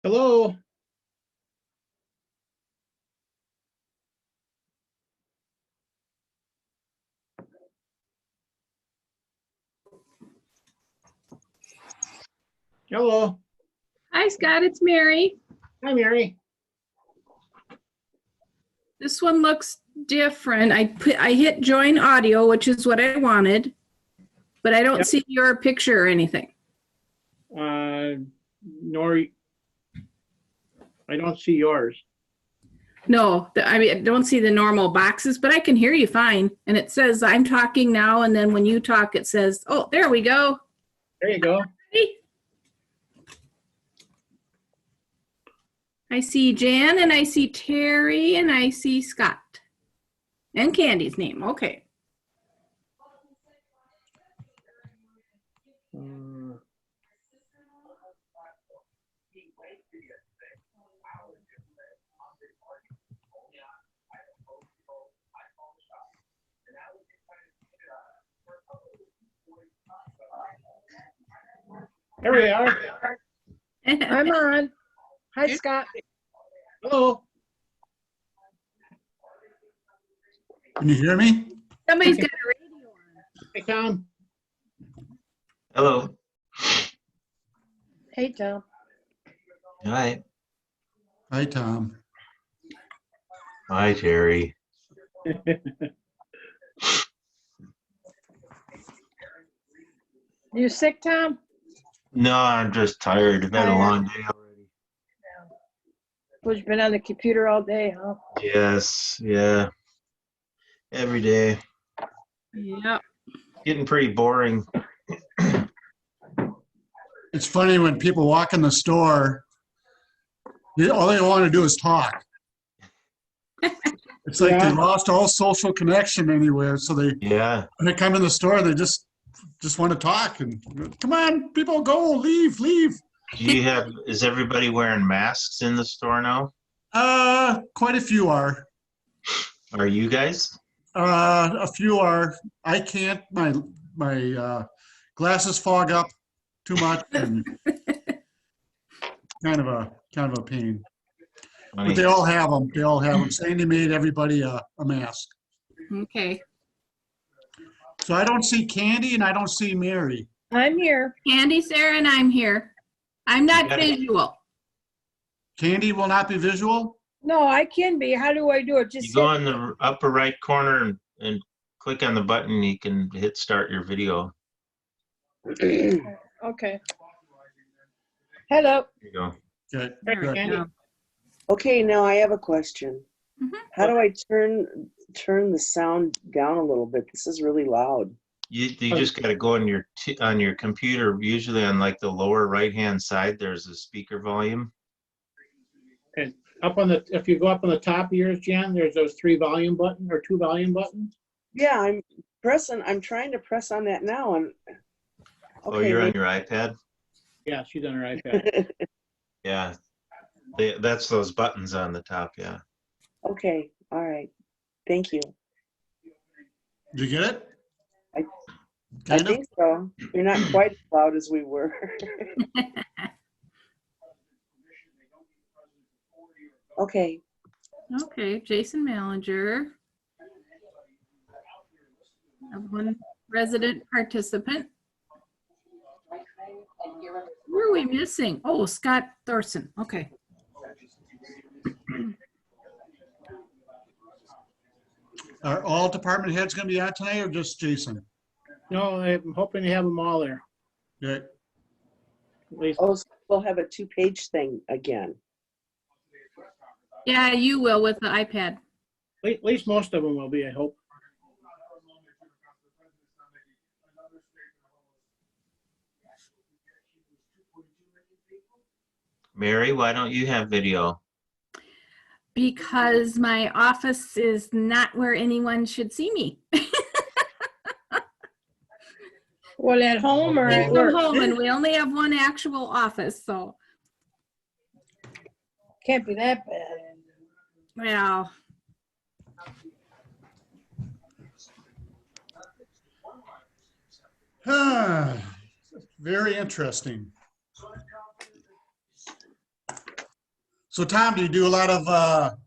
Hello. Hello. Hi, Scott. It's Mary. Hi, Mary. This one looks different. I hit join audio, which is what I wanted, but I don't Yep. see your picture or anything. Nor I don't see yours. No, I don't see the normal boxes, but I can hear you fine. And it says I'm talking now, and then when you talk, it says, "Oh, there we go." There you go. Hey. I see Jan, and I see Terry, and I see Scott, and Candy's name. Okay. Here we are. I'm on. Hi, Scott. Hello. Can you hear me? Somebody's got a radio on. Hey, Tom. Hello. Hey, Tom. Hi. Hi, Tom. Hi, Terry. You sick, Tom? No, I'm just tired. I've had a long day already. Well, you've been on the computer all day, huh? Yes, yeah. Every day. Yep. Getting pretty boring. It's funny when people walk in the store, all they want to do is talk. It's like they Yeah. lost all social connection anywhere. So they come in the store, they just want to talk and come on, people, go, leave. Is everybody wearing masks in the store now? Quite a few are. Are you guys? A few are. I can't. My glasses fog up too much, and kind of a pain. But they all have them. They all have them. Sandy made everybody a mask. Okay. So I don't see Candy and I don't see Mary. I'm here. Candy's there, and I'm here. I'm not got it. visual. Candy will not be visual? No, I can be. How do I do it? You Just go in the upper right corner and click on the button. You can hit start your video. Okay. Hello. There you go. Okay, Hey, good. Candy. Okay, now I have a question. Mhm. How do I turn the sound down a little bit? This is really loud. You just got to go on your computer. Usually on like the lower right hand side, there's a speaker volume. And if you go up on the top of yours, Jan, there's those two volume buttons. Yeah, I'm trying to press on that now and Oh, you're on your iPad? Yeah, she's on her iPad. Yeah. That's those buttons on the top, yeah. Okay, all right. Thank you. Did you get it? I Kind of? think so. You're not quite as loud as we were. Okay. Okay, Jason Malinger. One resident participant. Who are we missing? Oh, Scott Thorson. Okay. Are all department heads going to be on tonight or just Jason? No, I'm hoping to have them all there. Good. At least, Oh, so we'll have a 2-page thing again. Yeah, you will with the iPad. at least most of them will be, I hope. Mary, why don't you have video? Because my office is not where anyone should see me. Well, at home or at From work? home, and we only have one actual office, so, Can't be that bad. well, Very interesting. So Tom, do you do a lot of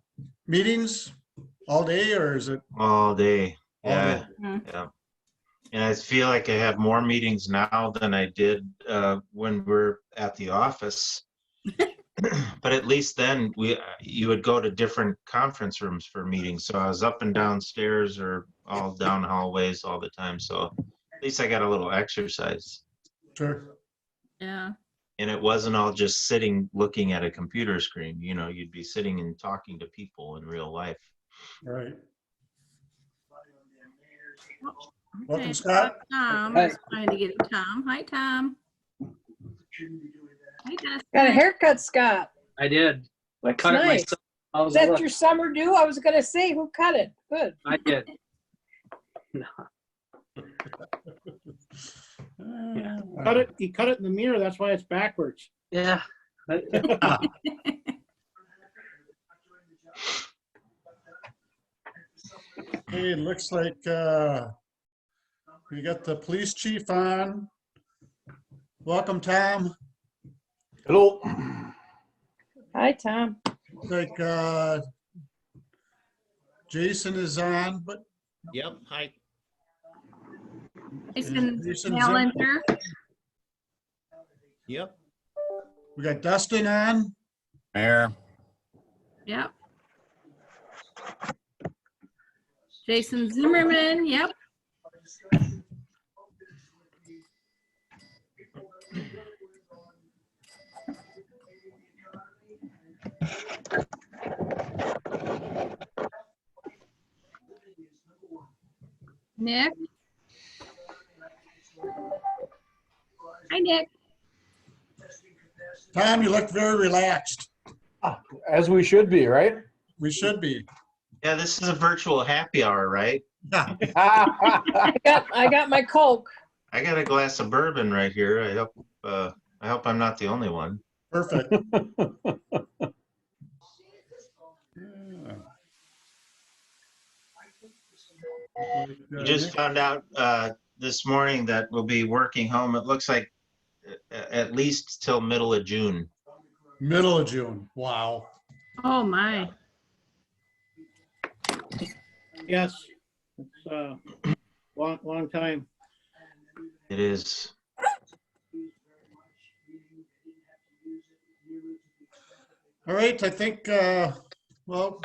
meetings all day, or is it All day. all Yeah. day? Yeah. And I feel like I have more meetings now than I did when we're at the office. But at least then you would go to different conference rooms for meetings. So I was up and downstairs or all down hallways all the time. So at least I got a little exercise. Sure. Yeah. And it wasn't all just sitting looking at a computer screen. You know, you'd be sitting and talking to people in real life. Right. Okay, Welcome, Scott. Tom, Hi. I was trying to get Tom. Hi, Tom. Hi, Dustin. Got a haircut, Scott. I did. I Looks cut it nice. myself. I Is was that look- your summer do? I was gonna say, who cut it? Good. I did. No. Cut it, he cut it in the mirror, that's why it's backwards. Yeah. Hey, it looks like we got the police chief on. Welcome, Tom. Hello. Hi, Tom. Like Jason is on, but Yep. Hi. Jason Jason's Ballinger. Yep. we got Dustin on. Mayor. Yep. Jason Zimmerman. Yep. Nick. Hi, Nick. Tom, you look very relaxed. As we should be, right? We should be. Yeah, this is a virtual happy hour, right? Yeah. I got my Coke. I got a glass of bourbon right here. I hope I'm not the only one. Perfect. We just found out this morning that we'll be working home. It looks like at least till middle of June. Middle of June. Wow. Oh, my. Yes, it's long time. It is. All right, I think, well,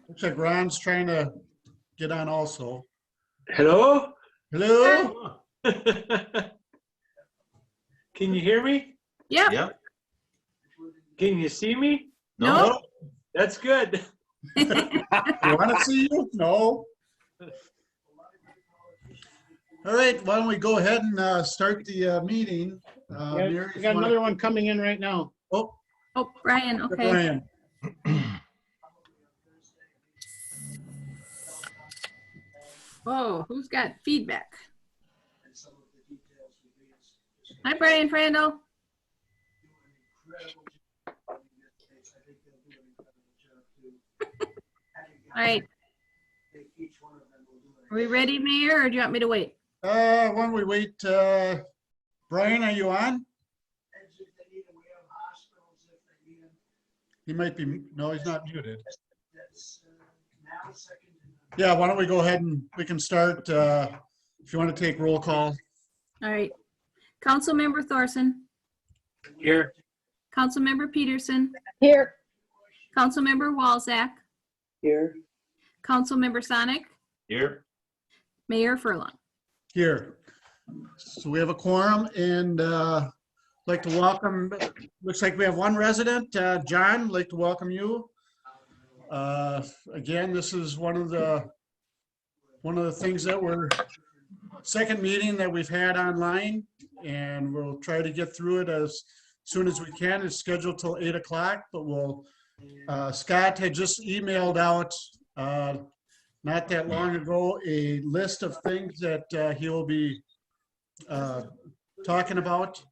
looks like Ron's trying to get on also. Hello? Hello? Can you hear me? Yep. Yep. Can you see me? No. That's good. You want to see you? No. All right, why don't we go ahead and start the meeting? Yeah, Mary, we if got you wanna- another one coming in right now. Oh, Oh, Brian. Okay. Brian. Whoa, who's got feedback? Hi, Brian Frandl. All right. Are we ready, Mayor, or do you want me to wait? Why don't we wait, Brian, are you on? He might be, no, he's not muted. Yeah, why don't we go ahead and we can start, if you want to take roll call. All right. Councilmember Thorson, Here. Councilmember Peterson, Here. Councilmember Walzak, Here. Councilmember Sonic, Here. Mayor Furlong. Here. So we have a quorum and like to welcome, looks like we have one resident, John, like to welcome you. Again, this is one of the things that we're, second meeting that we've had online, and we'll try to get through it as soon as we can. It's scheduled till 8 o'clock, but we'll, Scott had just emailed out not that long ago a list of things that he'll be talking about.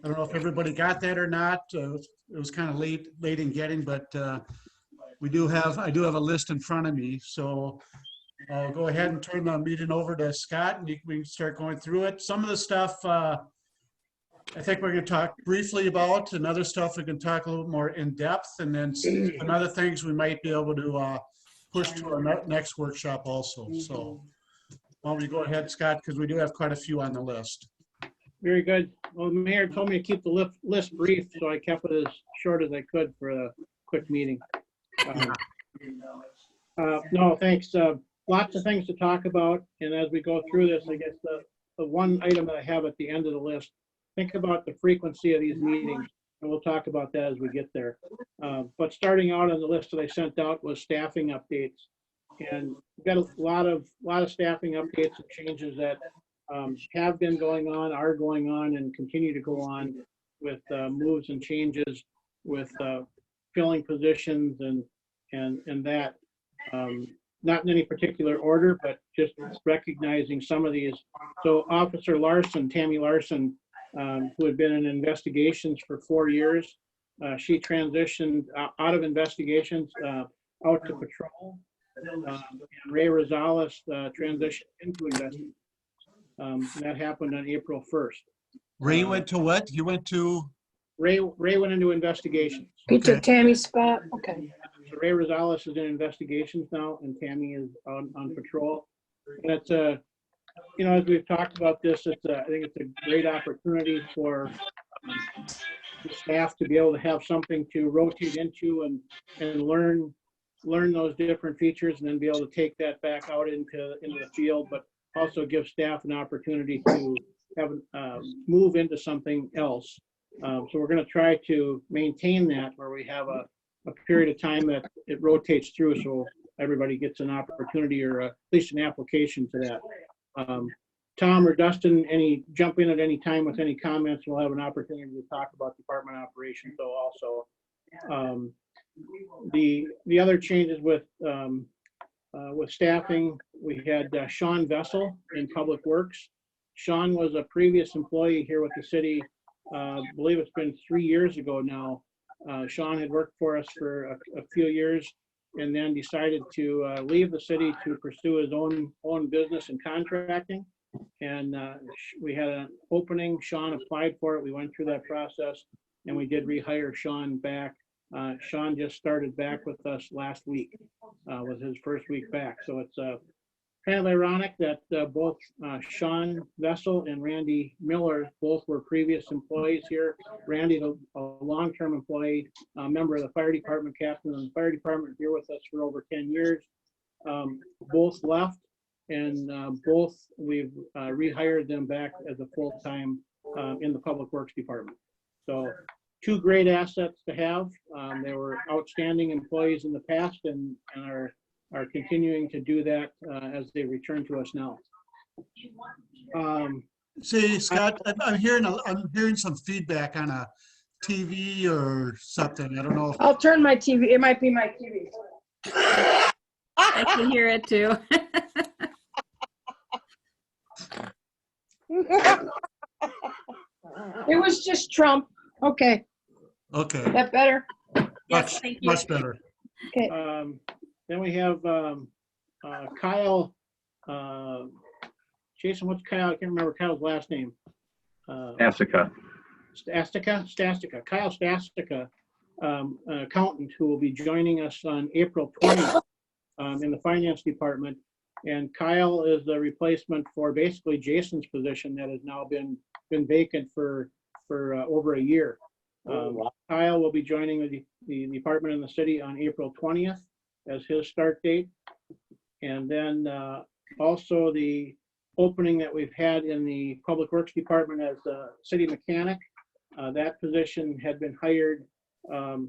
I don't know if everybody got that or not. It was kind of late in getting, but I do have a list in front of me. So I'll go ahead and turn the meeting over to Scott and we can start going through it. Some of the stuff I think we're going to talk briefly about, and other stuff we can talk a little more in depth, and then some other things we might be able to push to our next workshop also. So why don't we go ahead, Scott, because we do have quite a few on the list. Very good. Well, the mayor told me to keep the list brief, so I kept it as short as I could for a quick meeting. No, thanks. Lots of things to talk about, and as we go through this, I guess the one item that I have at the end of the list, think about the frequency of these meetings, and we'll talk about that as we get there. But starting out on the list that I sent out was staffing updates, and we've got a lot of staffing updates and changes that have been going on, are going on, and continue to go on with moves and changes with filling positions and that. Not in any particular order, but just recognizing some of these. So Officer Larson, Tammy Larson, who had been in investigations for 4 years, she transitioned out of investigations out to patrol. And Ray Rosales transitioned into investigations. That happened on April 1st. Ray went to what? You went to? Ray went into investigations. He took Tammy's spot. Okay. So Ray Rosales is in investigations now, and Tammy is on patrol. And it's as we've talked about this, I think it's a great opportunity for the staff to be able to have something to rotate into and learn those different features, and then be able to take that back out into the field, but also give staff an opportunity to have move into something else. So we're going to try to maintain that, where we have a period of time that it rotates through, so everybody gets an opportunity, or at least an application to that. Tom or Dustin, jump in at any time with any comments. We'll have an opportunity to talk about department operations. So also, the other changes with staffing, we had Sean Vessel in Public Works. Sean was a previous employee here with the city. I believe it's been 3 years ago now. Sean had worked for us for a few years, and then decided to leave the city to pursue his own business and contracting. And we had an opening. Sean applied for it. We went through that process, and we did rehire Sean back. Sean just started back with us last week. Was his first week back. So it's kind of ironic that both Sean Vessel and Randy Miller both were previous employees here. Randy's a long-term employee, a member of the fire department, captain of the fire department, here with us for over 10 years. Both left, and both we've rehired them back as a full-time in the Public Works Department. So 2 great assets to have. They were outstanding employees in the past, and are continuing to do that as they return to us now. See, Scott, I'm hearing some feedback on a TV or something. I don't know. I'll turn my TV. It might be my TV. I can hear it too. It was just Trump. Okay. Okay. That better? Yes, thank you. Much better. Okay. Then we have Kyle. Jason, what's Kyle? I can't remember Kyle's last name. Astica. Stastica. Kyle Stastica, an accountant who will be joining us on April 20th in the finance department. And Kyle is the replacement for basically Jason's position that has now been vacant for over a year. Kyle will be joining the department in the city on April 20th as his start date. And then also the opening that we've had in the Public Works Department as a city mechanic. That position had been hired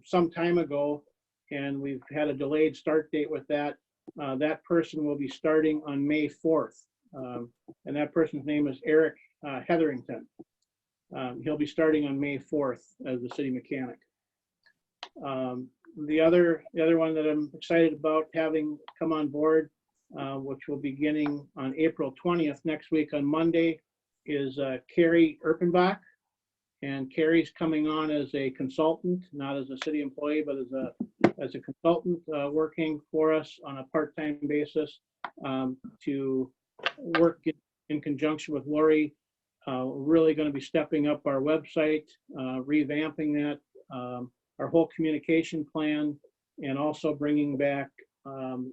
some time ago, and we've had a delayed start date with that. That person will be starting on May 4th. And that person's name is Eric Hetherington. He'll be starting on May 4th as the city mechanic. The other one that I'm excited about having come on board, which will be beginning on April 20th, next week on Monday, is Carrie Erpenbach. And Carrie's coming on as a consultant, not as a city employee, but as a consultant working for us on a part-time basis to work in conjunction with Lori We're really going to be stepping up our website, revamping that, our whole communication plan, and also bringing back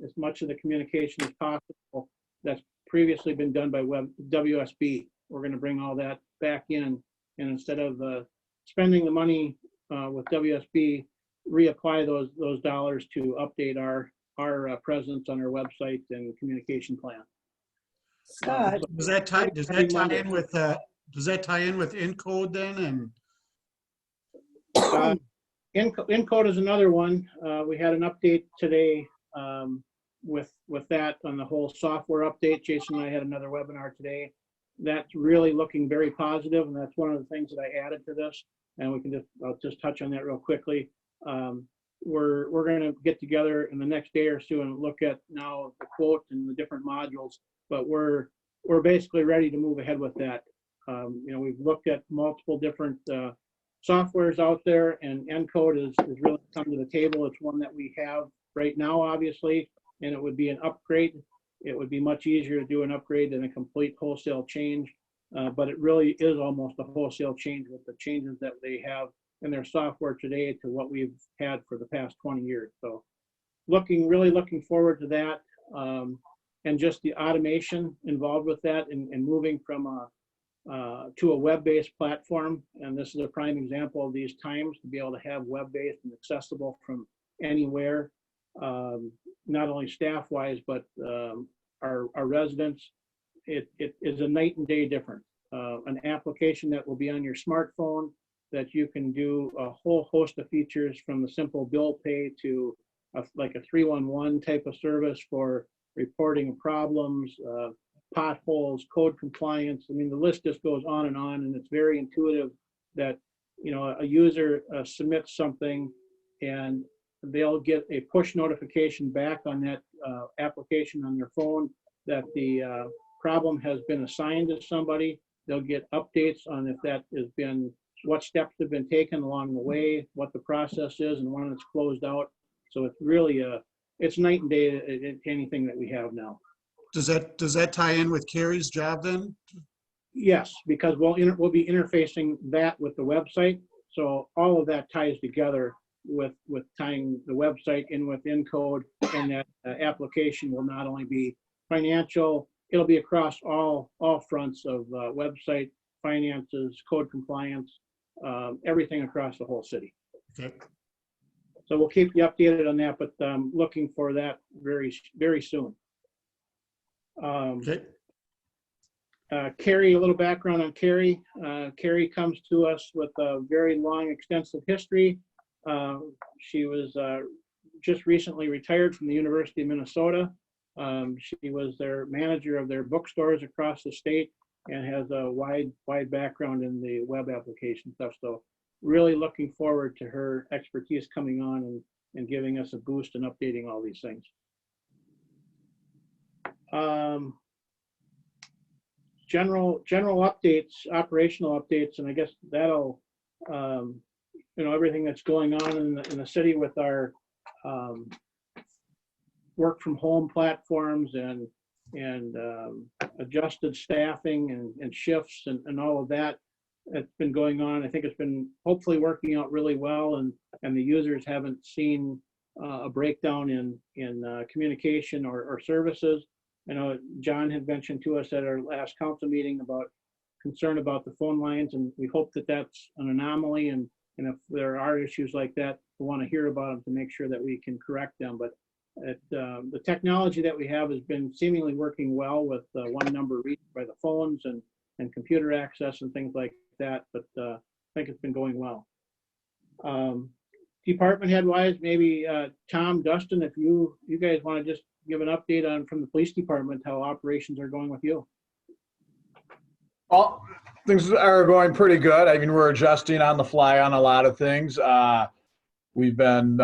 as much of the communication as possible that's previously been done by WSB. We're going to bring all that back in, and instead of spending the money with WSB, reapply those dollars to update our presence on our website and communication plan. Scott, Does that tie in with Encode then? And Encode is another one. We had an update today with that on the whole software update. Jason and I had another webinar today. That's really looking very positive, and that's one of the things that I added to this. And we can I'll just touch on that real quickly. We're going to get together in the next day or so and look at now the quote and the different modules. But we're basically ready to move ahead with that. We've looked at multiple different softwares out there, and Encode has really come to the table. It's one that we have right now, obviously, and it would be an upgrade. It would be much easier to do an upgrade than a complete wholesale change, but it really is almost a wholesale change with the changes that they have in their software today to what we've had for the past 20 years. So really looking forward to that, and just the automation involved with that, and moving from to a web-based platform. And this is a prime example of these times, to be able to have web-based and accessible from anywhere, not only staff-wise, but our residents. It is a night and day difference. An application that will be on your smartphone that you can do a whole host of features, from the simple bill pay to like a 311 type of service for reporting problems, potholes, code compliance. I mean, the list just goes on, and it's very intuitive that, a user submits something and they'll get a push notification back on that application on their phone that the problem has been assigned to somebody. They'll get updates on if that has been, what steps have been taken along the way, what the process is, and when it's closed out. So it's really it's night and day anything that we have now. does that tie in with Carrie's job then? Yes, because we'll be interfacing that with the website. So all of that ties together with tying the website in with Encode, and that application will not only be financial, it'll be across all fronts of website, finances, code compliance, everything across the whole city. Okay. So we'll keep you updated on that, but looking for that very, very soon. Okay. Carrie, a little background on Carrie. Carrie comes to us with a very long, extensive history. She was just recently retired from the University of Minnesota. She was their manager of their bookstores across the state, and has a wide background in the web application stuff. So really looking forward to her expertise coming on and giving us a boost and updating all these things. General updates, operational updates, and I guess that'll, everything that's going on in the city with our work from home platforms and adjusted staffing and shifts and all of that that's been going on. I think it's been hopefully working out really well, and the users haven't seen a breakdown in communication or services. I know John had mentioned to us at our last council meeting about concern about the phone lines, and we hope that that's an anomaly, and if there are issues like that, we want to hear about them to make sure that we can correct them. But the technology that we have has been seemingly working well with one number reached by the phones and computer access and things like that, but I think it's been going well. Department head wise, maybe Tom, Dustin, if you guys want to just give an update on from the police department how operations are going with you. Well, things are going pretty good. I mean, we're adjusting on the fly on a lot of things. We've been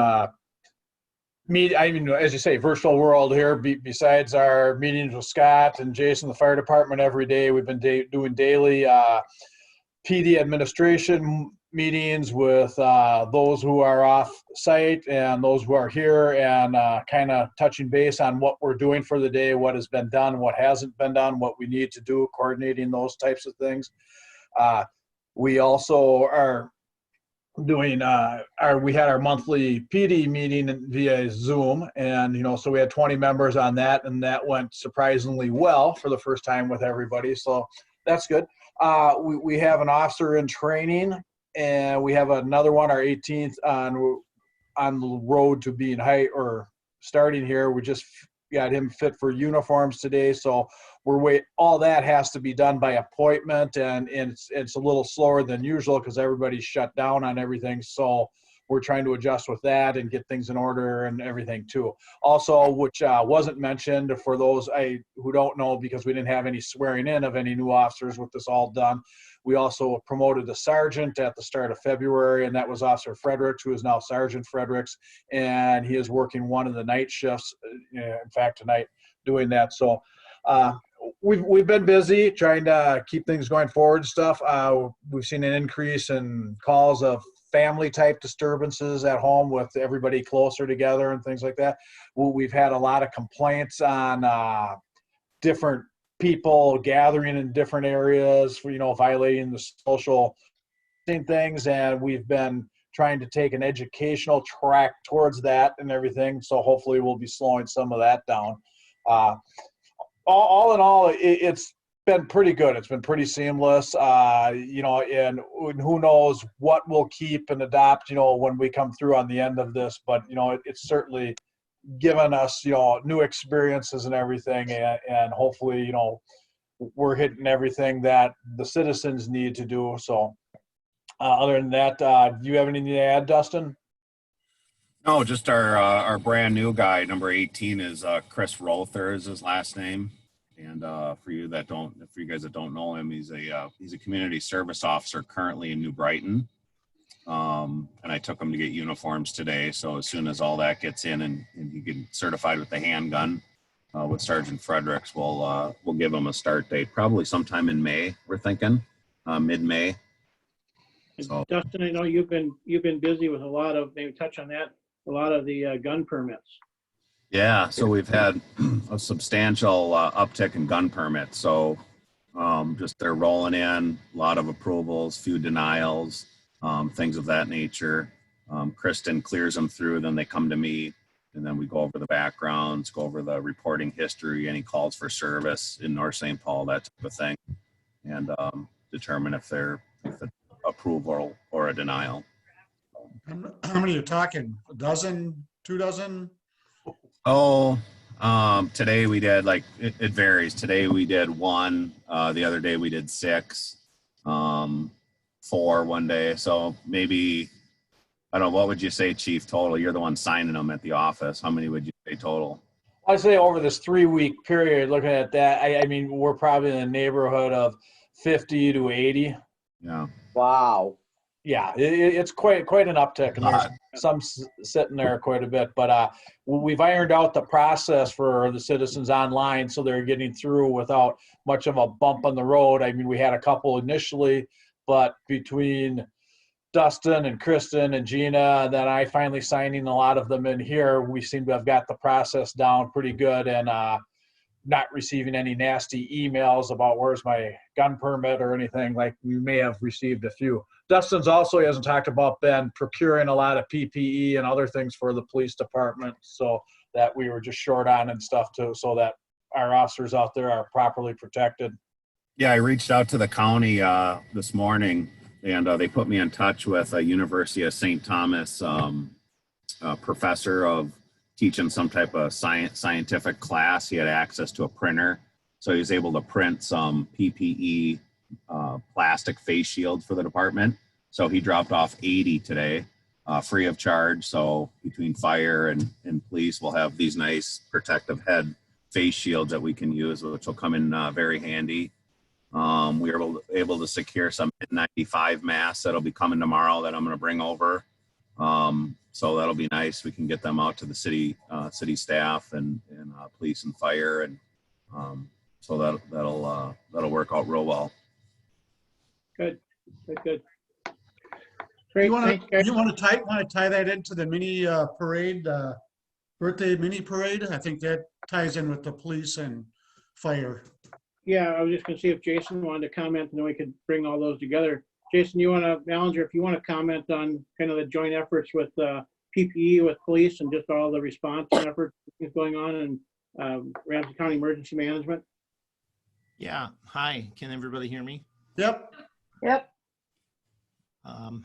as you say, virtual world here. Besides our meetings with Scott and Jason, the fire department every day, we've been doing daily PD administration meetings with those who are off site and those who are here, and kind of touching base on what we're doing for the day, what has been done, what hasn't been done, what we need to do, coordinating those types of things. We also are doing we had our monthly PD meeting via Zoom, and so we had 20 members on that, and that went surprisingly well for the first time with everybody, so that's good. We have an officer in training, and we have another one, our 18th, on the road to being starting here. We just got him fit for uniforms today, so all that has to be done by appointment, and it's a little slower than usual because everybody's shut down on everything, so we're trying to adjust with that and get things in order and everything too. Also, which wasn't mentioned for those who don't know, because we didn't have any swearing in of any new officers with this all done, we also promoted a sergeant at the start of February, and that was Officer Fredericks, who is now Sergeant Fredericks, and he is working one of the night shifts, in fact, tonight, doing that. So we've been busy trying to keep things going forward and stuff. We've seen an increase in calls of family type disturbances at home with everybody closer together and things like that. We've had a lot of complaints on different people gathering in different areas for, violating the social things, and we've been trying to take an educational track towards that and everything, so hopefully we'll be slowing some of that down. All in all, it's been pretty good. It's been pretty seamless, and who knows what we'll keep and adopt, when we come through on the end of this, but, it's certainly given us, new experiences and everything, and hopefully, we're hitting everything that the citizens need to do. So other than that, do you have anything to add, Dustin? No, just our brand new guy, number 18, is Chris Rother is his last name. And for you guys that don't know him, he's a community service officer currently in New Brighton. And I took him to get uniforms today. So as soon as all that gets in and he gets certified with the handgun with Sergeant Fredericks, we'll give him a start date, probably sometime in May. We're thinking mid-May. So, Dustin, I know you've been busy with maybe touch on that, a lot of the gun permits. yeah, so we've had a substantial uptick in gun permits. So just they're rolling in, a lot of approvals, few denials, things of that nature. Kristen clears them through, then they come to me, and then we go over the backgrounds, go over the reporting history, any calls for service in North St. Paul, that type of thing, and determine if it's approval or a denial. How many are you talking? A dozen, 2 dozen? Oh, today we did, it varies. Today we did 1, the other day we did 6, 4 one day. So maybe, I don't know, what would you say, Chief, total? You're the one signing them at the office. How many would you say total? I'd say over this 3-week period, looking at that, I mean, we're probably in the neighborhood of 50 to 80. Yeah. Wow. Yeah, it's quite an uptick, and there's some sitting there quite a bit. But we've ironed out the process for the citizens online, so they're getting through without much of a bump on the road. I mean, we had a couple initially, but between Dustin and Kristen and Gina, and then I finally signing a lot of them in here, we seem to have got the process down pretty good, and not receiving any nasty emails about where's my gun permit or anything, like we may have received a few. Dustin's also, he hasn't talked about, been procuring a lot of PPE and other things for the police department, so that we were just short on and stuff too, so that our officers out there are properly protected. Yeah, I reached out to the county this morning, and they put me in touch with a University of St. Thomas professor of teaching some type of scientific class. He had access to a printer, so he was able to print some PPE plastic face shields for the department. So he dropped off 80 today, free of charge. So between fire and police, we'll have these nice protective head face shields that we can use, which will come in very handy. We were able to secure some N95 masks that'll be coming tomorrow that I'm going to bring over. So that'll be nice. We can get them out to the city staff and police and fire, and so that'll work out real well. Good. Great, You want thanks, guys. to tie that into the mini parade, birthday mini parade? I think that ties in with the police and fire. Yeah, I was just gonna see if Jason wanted to comment, and then we could bring all those together. Jason, you wanna, Ballinger, if you wanna comment on kind of the joint efforts with PPE with police and just all the response and efforts that's going on in Ramsey County Emergency Management? Yeah, hi, can everybody hear me? Yep. Yep.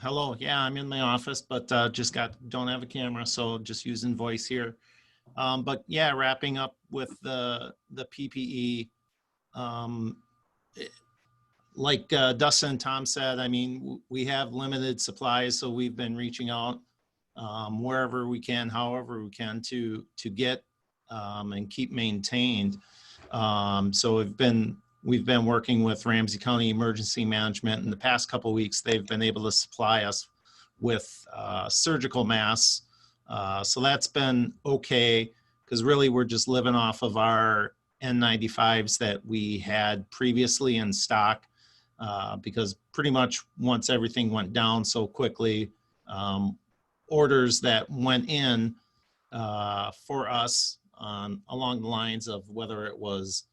Hello, yeah, I'm in my office, but don't have a camera, so just using voice here. But yeah, wrapping up with the PPE. Like Dustin and Tom said, I mean, we have limited supplies, so we've been reaching out wherever we can, however we can to get and keep maintained. So we've been working with Ramsey County Emergency Management. In the past couple of weeks, they've been able to supply us with surgical masks. So that's been okay, because really we're just living off of our N95s that we had previously in stock, because pretty much once everything went down so quickly, orders that went in for us along the lines of whether it was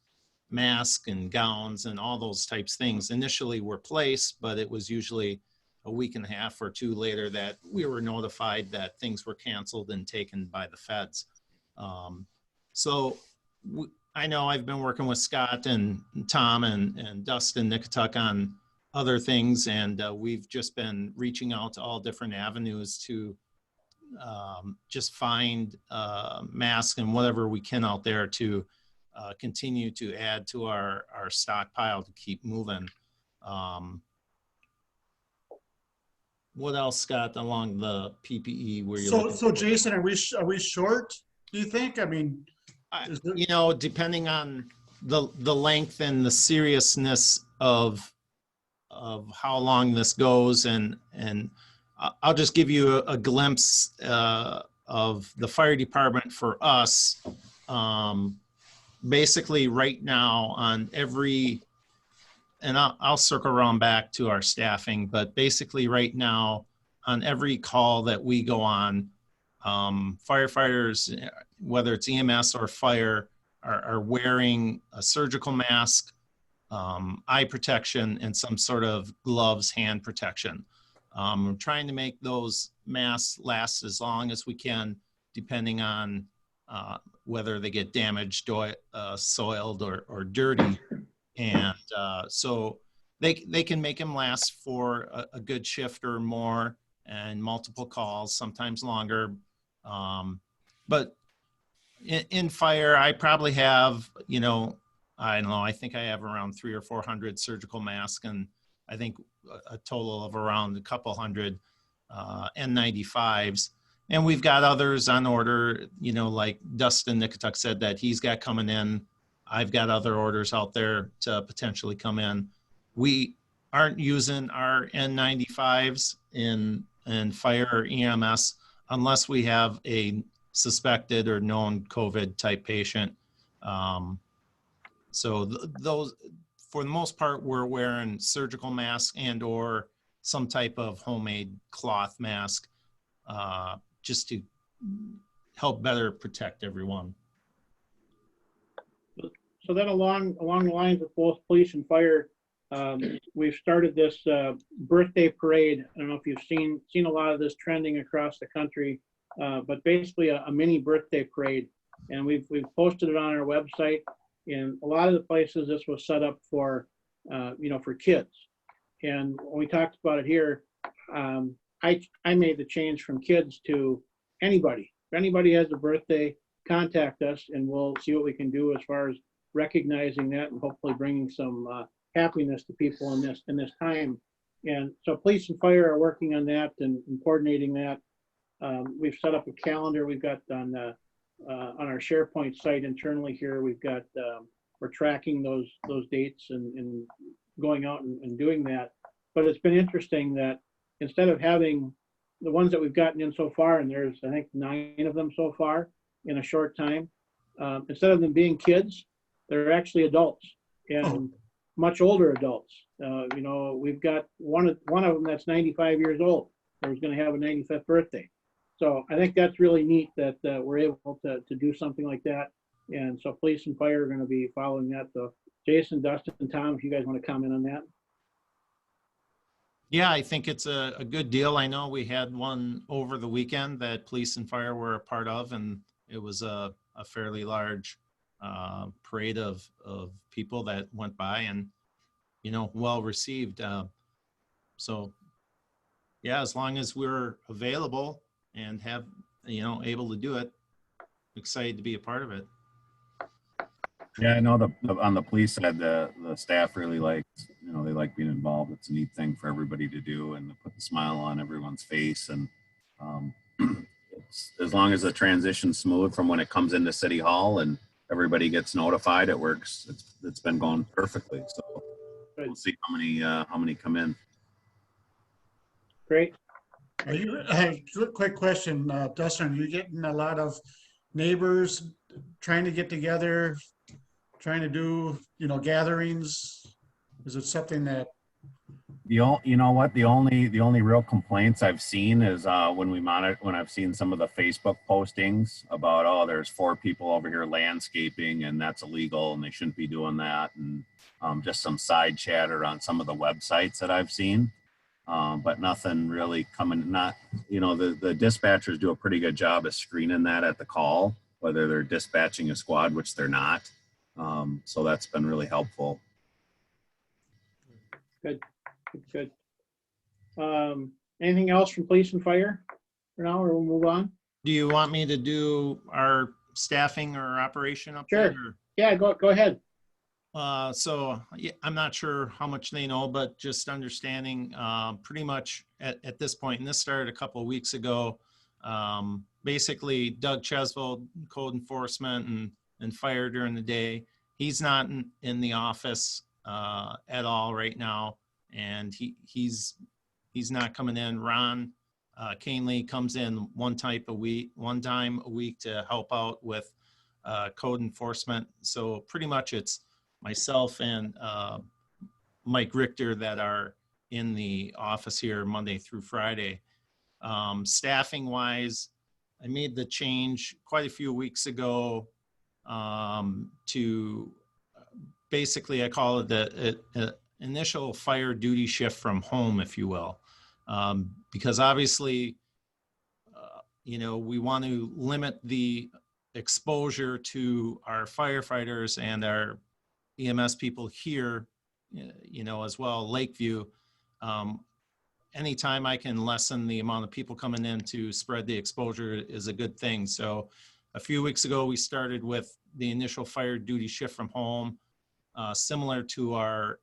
masks and gowns and all those types of things initially were placed, but it was usually a week and a half or two later that we were notified that things were canceled and taken by the feds. I know I've been working with Scott and Tom and Dustin Nicatuck on other things, and we've just been reaching out to all different avenues to just find masks and whatever we can out there to continue to add to our stockpile to keep moving. What else, Scott, along the PPE where you're So Jason, are we short, do you think? I mean, you know, depending on the length and the seriousness of how long this goes, and I'll just give you a glimpse of the fire department for us. Basically right now on every, and I'll circle around back to our staffing, but basically right now on every call that we go on, firefighters, whether it's EMS or fire, are wearing a surgical mask, eye protection, and some sort of gloves, hand protection. We're trying to make those masks last as long as we can, depending on whether they get damaged, soiled, or dirty. And so they can make them last for a good shift or more, and multiple calls, sometimes longer. But in fire, I probably have, you know, I don't know, I think I have around 300 or 400 surgical masks, and I think a total of around a couple hundred N95s. And we've got others on order, you know, like Dustin Nicatuck said that he's got coming in. I've got other orders out there to potentially come in. We aren't using our N95s in fire or EMS unless we have a suspected or known COVID type patient. So those, for the most part, we're wearing surgical masks and or some type of homemade cloth mask, just to help better protect everyone. So then along the lines of both police and fire, we've started this birthday parade. I don't know if you've seen a lot of this trending across the country, but basically a mini birthday parade. And we've posted it on our website. In a lot of the places, this was set up for, you know, for kids. And when we talked about it here, I made the change from kids to anybody. If anybody has a birthday, contact us and we'll see what we can do as far as recognizing that and hopefully bringing some happiness to people in this time. And so police and fire are working on that and coordinating that. We've set up a calendar. We've got on our SharePoint site internally here, we've got, we're tracking those dates and going out and doing that. But it's been interesting that instead of having the ones that we've gotten in so far, and there's, I think, 9 of them so far in a short time, instead of them being kids, they're actually adults, and much older adults. You know, we've got one of them that's 95 years old. or was going to have a 95th birthday. So I think that's really neat that we're able to do something like that. And so police and fire are going to be following that. So Jason, Dustin, and Tom, if you guys want to comment on that. Yeah, I think it's a good deal. I know we had one over the weekend that police and fire were a part of, and it was a fairly large parade of people that went by and, you know, well received. So yeah, as long as we're available and have, you know, able to do it, excited to be a part of it. Yeah, I know on the police side, the staff really likes, you know, they like being involved. It's a neat thing for everybody to do and to put the smile on everyone's face. And it's, as long as the transition's smooth from when it comes into City Hall and everybody gets notified, it works. It's been going perfectly. So we'll see how many come in. Great. Are you, quick question, Dustin, are you getting a lot of neighbors trying to get together, trying to do, you know, gatherings? Is it something that? You know what? The only real complaints I've seen is when I've seen some of the Facebook postings about, oh, there's 4 people over here landscaping and that's illegal and they shouldn't be doing that, and just some side chatter on some of the websites that I've seen. But nothing really coming, not, you know, the dispatchers do a pretty good job of screening that at the call, whether they're dispatching a squad, which they're not. So that's been really helpful. Good. Anything else from police and fire for now, or we'll move on? Do you want me to do our staffing or operation update? Sure. Or? Yeah, go ahead. So yeah, I'm not sure how much they know, but just understanding pretty much at this point, and this started a couple of weeks ago, basically Doug Chesvold, code enforcement and fire during the day. He's not in the office at all right now, and he's not coming in. Ron Canley comes in one time a week to help out with code enforcement. So pretty much it's myself and Mike Richter that are in the office here Monday through Friday. Staffing wise, I made the change quite a few weeks ago to basically, I call it the initial fire duty shift from home, if you will. Because obviously, you know, we want to limit the exposure to our firefighters and our EMS people here, you know, as well, Lakeview. Anytime I can lessen the amount of people coming in to spread the exposure is a good thing. So a few weeks ago, we started with the initial fire duty shift from home, similar to our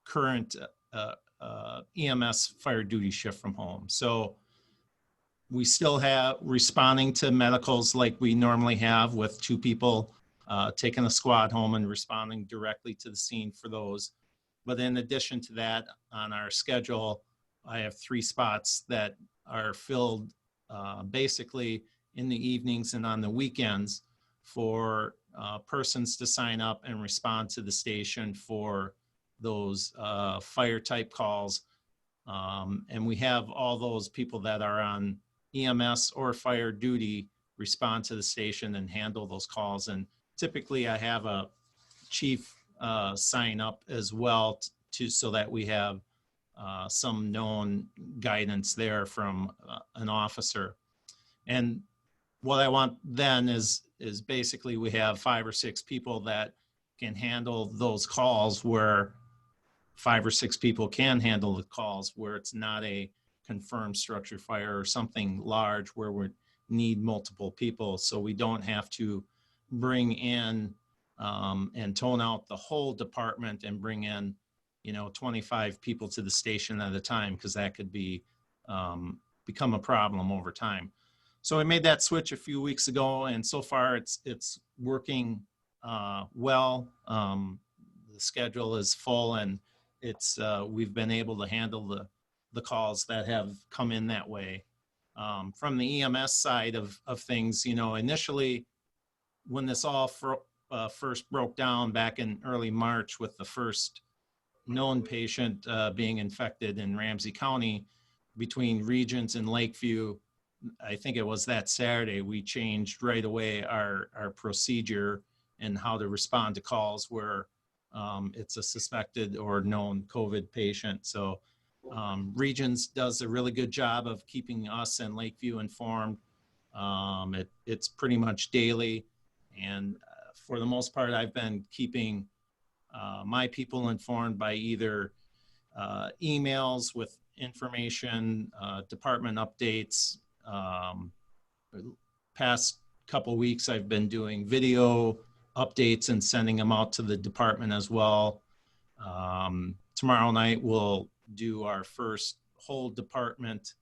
current EMS fire duty shift from home. So we still have responding to medicals like we normally have, with 2 people taking a squad home and responding directly to the scene for those. But in addition to that, on our schedule, I have 3 spots that are filled basically in the evenings and on the weekends for persons to sign up and respond to the station for those fire type calls. And we have all those people that are on EMS or fire duty respond to the station and handle those calls. And typically I have a chief sign up as well so that we have some known guidance there from an officer. And what I want then is basically we have 5 or 6 people that can handle those calls, where 5 or 6 people can handle the calls where it's not a confirmed structure fire or something large where we need multiple people. So we don't have to bring in and tone out the whole department and bring in, you know, 25 people to the station at a time, because that could be become a problem over time. So I made that switch a few weeks ago, and so far it's working well. The schedule is full, and it's we've been able to handle the calls that have come in that way. From the EMS side of things, you know, initially when this all first broke down back in early March with the first known patient being infected in Ramsey County, between Regions and Lakeview, I think it was that Saturday, we changed right away our procedure and how to respond to calls where it's a suspected or known COVID patient. So Regions does a really good job of keeping us and Lakeview informed. It's pretty much daily. And for the most part, I've been keeping my people informed by either emails with information, department updates. Past couple weeks, I've been doing video updates and sending them out to the department as well. Tomorrow night, we'll do our first whole department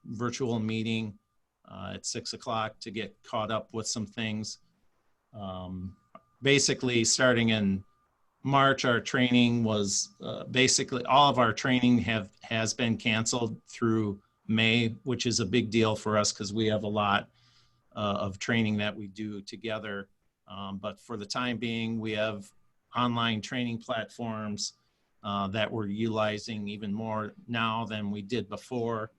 virtual meeting at 6 o'clock to get caught up with some things. Basically, starting in March, our training was basically all of our training has been canceled through May, which is a big deal for us because we have a lot of training that we do together. But for the time being, we have online training platforms that we're utilizing even more now than we did before.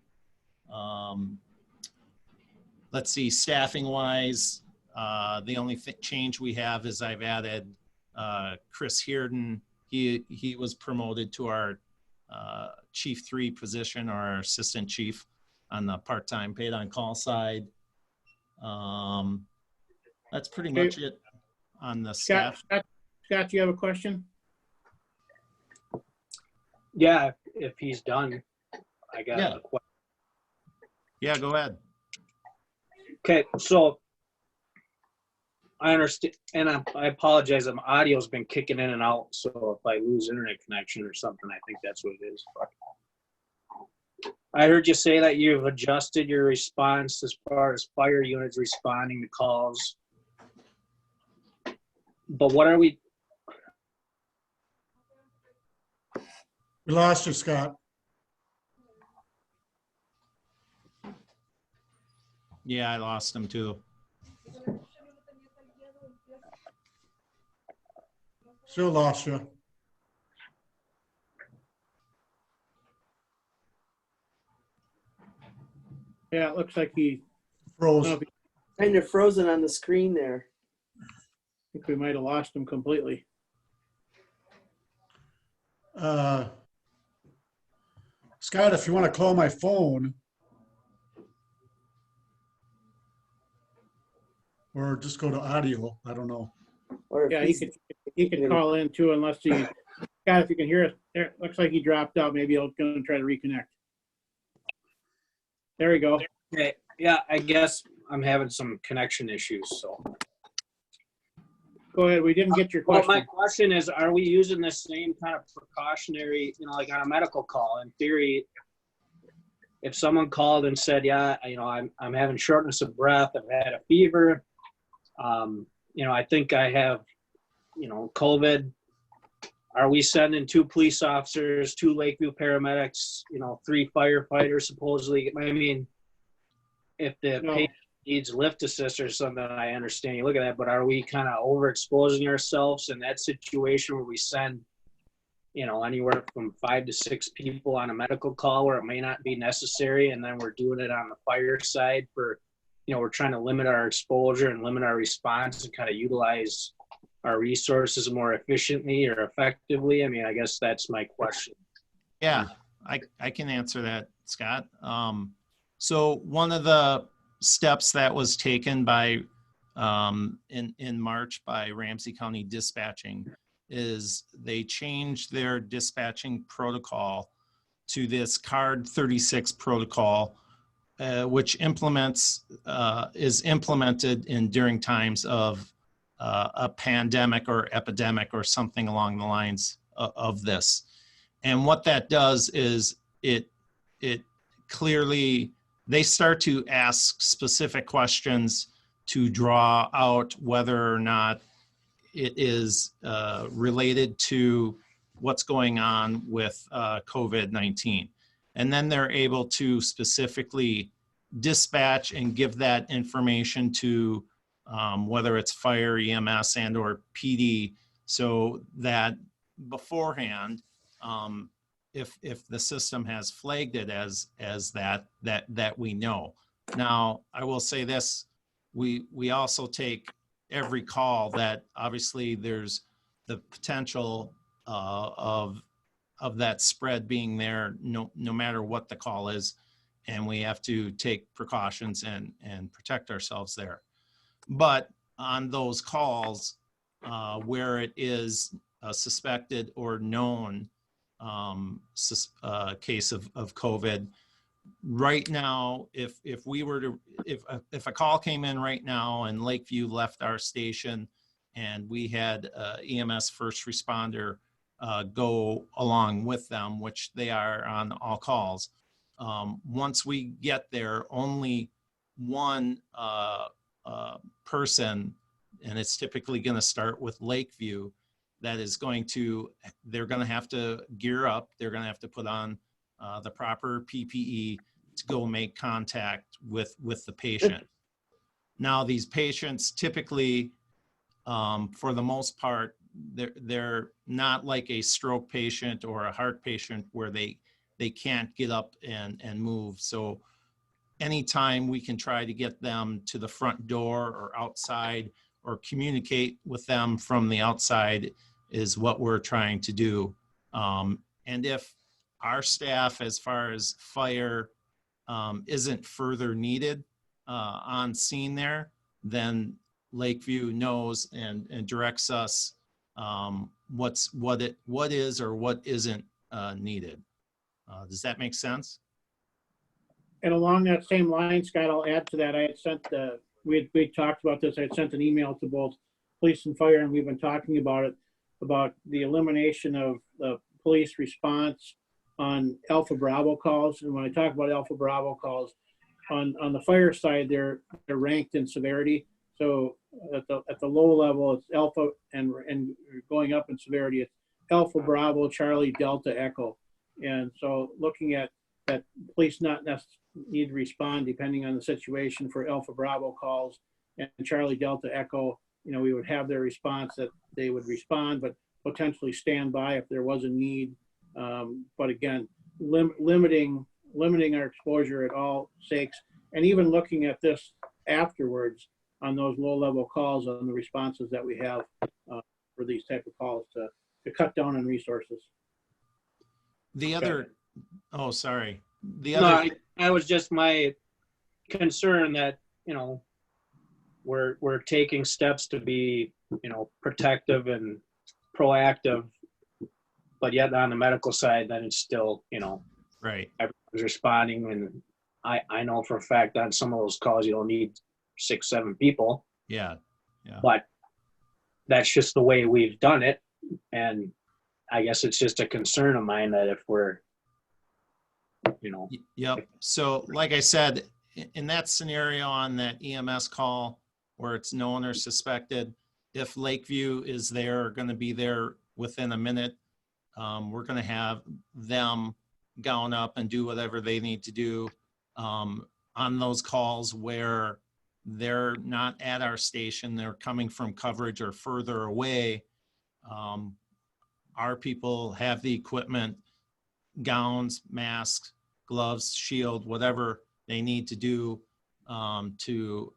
Let's see, staffing wise, the only change we have is I've added Chris Heerden. He was promoted to our Chief 3 position, or our assistant chief on the part-time paid on call side. That's pretty much it on the staff. Scott, you have a question? Yeah, if he's done, I got a question. Yeah, go ahead. Okay, so I understand, and I apologize. My audio's been kicking in and out, so if I lose internet connection or something, I think that's what it is. I heard you say that you've adjusted your response as far as fire units responding to calls. But what are we? We lost you, Scott. Yeah, I lost him too. Still lost you. Yeah, it looks like he froze. Kind of frozen on the screen there. I think we might have lost him completely. Scott, if you want to call my phone, or just go to audio, I don't know. Or yeah, he could call in too, unless he, Scott, if you can hear us. There, looks like he dropped out. Maybe he'll go and try to reconnect. There we go. Okay, yeah, I guess I'm having some connection issues, so. Go ahead. We didn't get your question. Well, my question is, are we using the same kind of precautionary, like on a medical call? In theory, if someone called and said, yeah, I'm having shortness of breath, I've had a fever, I think I have, COVID. Are we sending 2 police officers, 2 Lakeview paramedics, 3 firefighters supposedly? I mean, if the patient needs lift assist or something, I understand you look at that, but are we kind of overexposing ourselves in that situation where we send, anywhere from 5 to 6 people on a medical call where it may not be necessary, and then we're doing it on the fire side for, we're trying to limit our exposure and limit our response and kind of utilize our resources more efficiently or effectively? I mean, I guess that's my question. Yeah, I can answer that, Scott. So one of the steps that was taken by in March by Ramsey County Dispatching is they changed their dispatching protocol to this CARD 36 protocol, which is implemented during times of a pandemic or epidemic or something along the lines of this. And what that does is it clearly, they start to ask specific questions to draw out whether or not it is related to what's going on with COVID-19. And then they're able to specifically dispatch and give that information to whether it's fire, EMS, and or PD, so that beforehand, if the system has flagged it as that we know. Now, I will say this, we also take every call that obviously there's the potential of that spread being there, no matter what the call is, and we have to take precautions and protect ourselves there. But on those calls where it is a suspected or known case of COVID, right now, if we were to, if a call came in right now and Lakeview left our station and we had EMS first responder go along with them, which they are on all calls, once we get there, only one person, and it's typically going to start with Lakeview, that is going to, they're going to have to gear up. They're going to have to put on the proper PPE to go make contact with the patient. Now, these patients typically, for the most part, they're not like a stroke patient or a heart patient where they can't get up and move. So anytime we can try to get them to the front door or outside or communicate with them from the outside is what we're trying to do. And if our staff, as far as fire, isn't further needed on scene there, then Lakeview knows and directs us what is or what isn't needed. Does that make sense? And along that same line, Scott, I'll add to that. I had sent we talked about this. I had sent an email to both police and fire, and we've been talking about it, about the elimination of the police response on Alpha Bravo calls. And when I talk about Alpha Bravo calls, on the fire side, they're ranked in severity. So at the low level, it's Alpha, and going up in severity, it's Alpha Bravo, Charlie, Delta, Echo. And so looking at that, police not necessarily need to respond depending on the situation for Alpha Bravo calls, and Charlie, Delta, Echo, we would have their response that they would respond, but potentially stand by if there was a need. But again, limiting our exposure at all sakes, and even looking at this afterwards on those low-level calls, on the responses that we have for these type of calls to cut down on resources. The other, oh, sorry. The No, other, I was just my concern that, we're taking steps to be, protective and proactive, but yet on the medical side, then it's still, right. everyone's responding. And I know for a fact on some of those calls, you don't need 6-7 people, Yeah. but that's just the way we've done it. And I guess it's just a concern of mine that if we're, Yep. So like I said, in that scenario on that EMS call where it's known or suspected, if Lakeview is there, going to be there within a minute, we're going to have them gown up and do whatever they need to do on those calls where they're not at our station, they're coming from coverage or further away. Our people have the equipment, gowns, masks, gloves, shield, whatever they need to do to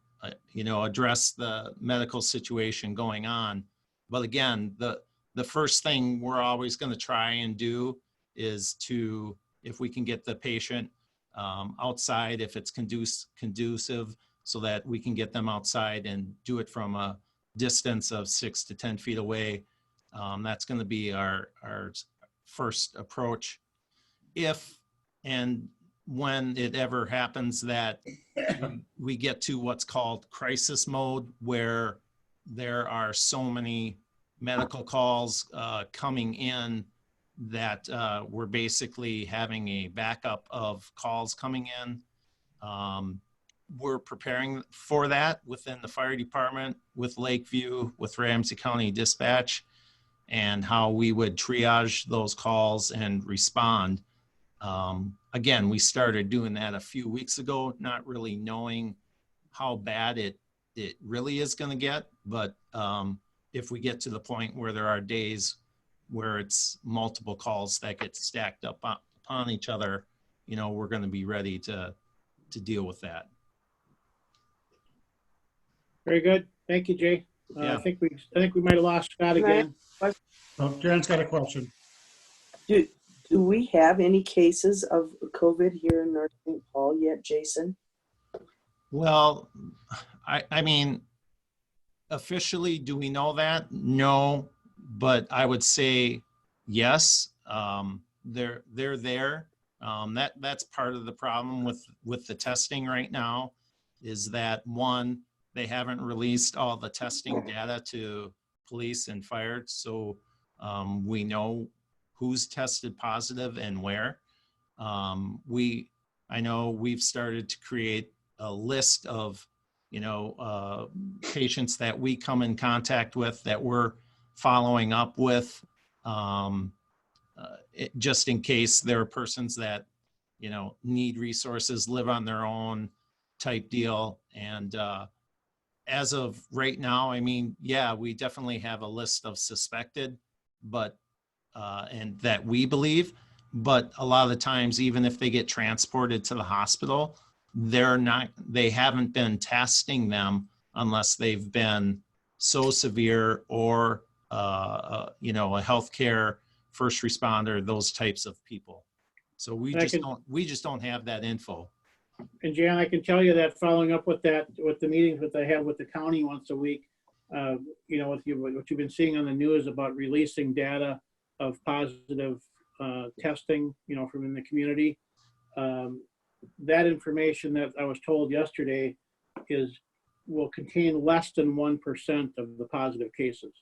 address the medical situation going on. But again, the first thing we're always going to try and do is to, if we can get the patient outside, if it's conducive, so that we can get them outside and do it from a distance of 6 to 10 feet away. That's going to be our first approach. If and when it ever happens that we get to what's called crisis mode, where there are so many medical calls coming in that we're basically having a backup of calls coming in. We're preparing for that within the fire department, with Lakeview, with Ramsey County Dispatch, and how we would triage those calls and respond. Again, we started doing that a few weeks ago, not really knowing how bad it really is going to get. But if we get to the point where there are days where it's multiple calls that get stacked up upon each other, you know, we're going to be ready to deal with that. Very good. Thank you, Jay. Yeah. I think we might have lost Scott again. Oh, Karen's got a question. Do we have any cases of COVID here in North St. Paul yet, Jason? Well, I mean, officially, do we know that? No, but I would say yes. They're there. That's part of the problem with the testing right now, is that one, they haven't released all the testing data to police and fire, so we know who's tested positive and where. I know we've started to create a list of, you know, patients that we come in contact with that we're following up with, just in case there are persons that, you know, need resources, live on their own type deal. And as of right now, I mean, yeah, we definitely have a list of suspected, but and that we believe, but a lot of the times, even if they get transported to the hospital, they haven't been testing them unless they've been so severe, or you know, a healthcare first responder, those types of people. So we just don't have that info. And Jan, I can tell you that following up with that, with the meetings that they have with the county once a week, you know, what you've been seeing on the news about releasing data of positive testing, you know, from in the community. That information that I was told yesterday will contain less than 1% of the positive cases.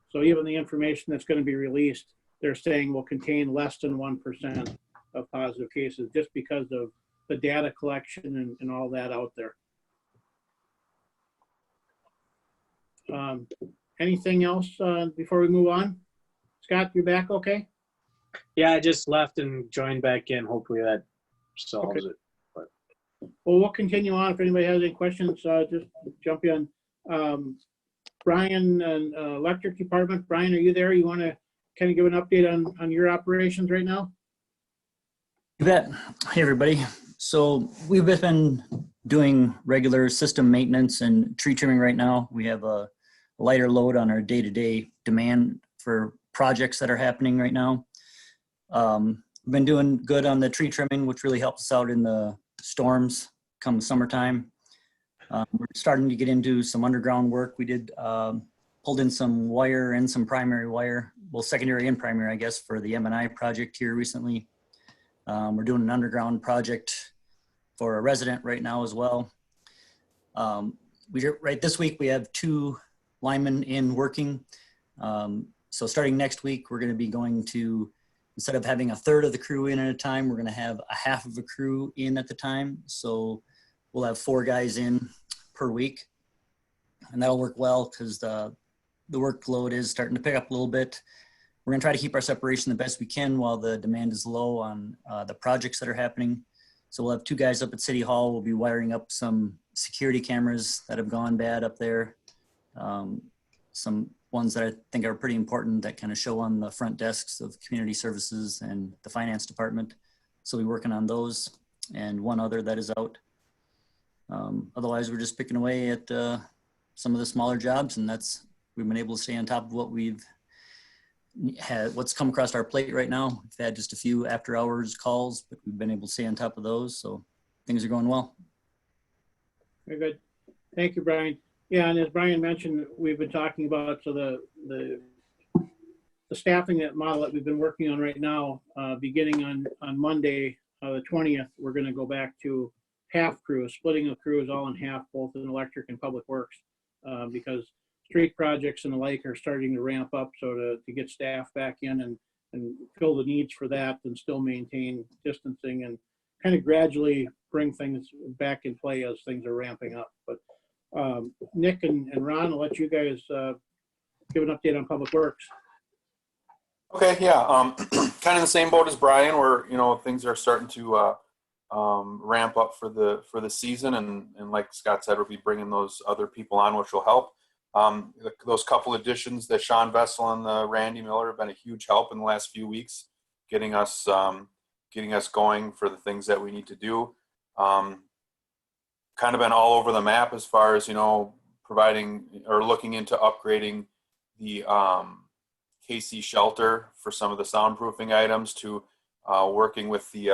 So even the information that's going to be released, they're saying will contain less than 1% of positive cases, just because of the data collection and all that out there. Anything else before we move on? Scott, you back okay? Yeah, I just left and joined back in. Hopefully that solves it. But Well, we'll continue on. If anybody has any questions, just jump in. Brian, Electric Department. Brian, are you there? You want to kind of give an update on your operations right now? You bet. Hey, everybody. So we've been doing regular system maintenance and tree trimming right now. We have a lighter load on our day-to-day demand for projects that are happening right now. We've been doing good on the tree trimming, which really helps us out in the storms come summertime. We're starting to get into some underground work. We did pulled in some wire and some primary wire, well, secondary and primary, I guess, for the M&I project here recently. We're doing an underground project for a resident right now as well. Right this week, we have 2 linemen in working. So starting next week, we're going to be going to, instead of having a third of the crew in at a time, we're going to have a half of the crew in at the time. So we'll have 4 guys in per week, and that'll work well because the workload is starting to pick up a little bit. We're going to try to keep our separation the best we can while the demand is low on the projects that are happening. So we'll have 2 guys up at City Hall. We'll be wiring up some security cameras that have gone bad up there. Some ones that I think are pretty important that kind of show on the front desks of community services and the finance department. So we're working on those, and 1 other that is out. Otherwise, we're just picking away at some of the smaller jobs, and we've been able to stay on top of what what's come across our plate right now. We've had just a few after hours calls, but we've been able to stay on top of those. So things are going well. Very good. Thank you, Brian. Yeah, and as Brian mentioned, we've been talking about, so the staffing that model that we've been working on right now, beginning on Monday, the 20th, we're going to go back to half crews, splitting the crews all in half, both in electric and public works, because street projects and the like are starting to ramp up. So to get staff back in and fill the needs for that, and still maintain distancing and kind of gradually bring things back in play as things are ramping up. But Nick and Ron, I'll let you guys give an update on public works. Okay, yeah, kind of the same boat as Brian, where things are starting to ramp up for the season, and like Scott said, we'll be bringing those other people on, which will help. Those couple additions that Sean Vessel and Randy Miller have been a huge help in the last few weeks, getting us going for the things that we need to do. Kind of been all over the map as far as, providing or looking into upgrading the KC shelter for some of the soundproofing items, to working with the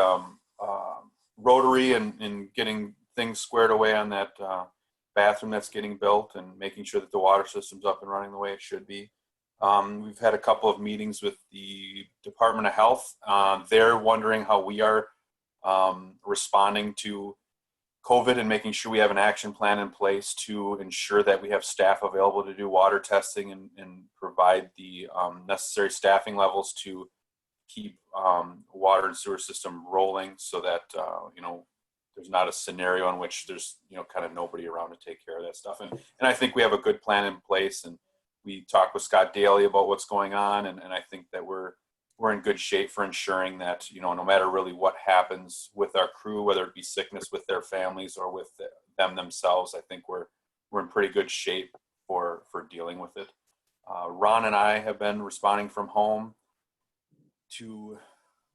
Rotary and getting things squared away on that bathroom that's getting built, and making sure that the water system's up and running the way it should be. We've had a couple of meetings with the Department of Health. They're wondering how we are responding to COVID and making sure we have an action plan in place to ensure that we have staff available to do water testing and provide the necessary staffing levels to keep water and sewer system rolling, so that there's not a scenario in which there's kind of nobody around to take care of that stuff. And I think we have a good plan in place, and we talked with Scott Daly about what's going on, and I think that we're in good shape for ensuring that no matter really what happens with our crew, whether it be sickness with their families or with them themselves, I think we're in pretty good shape for dealing with it. Ron and I have been responding from home to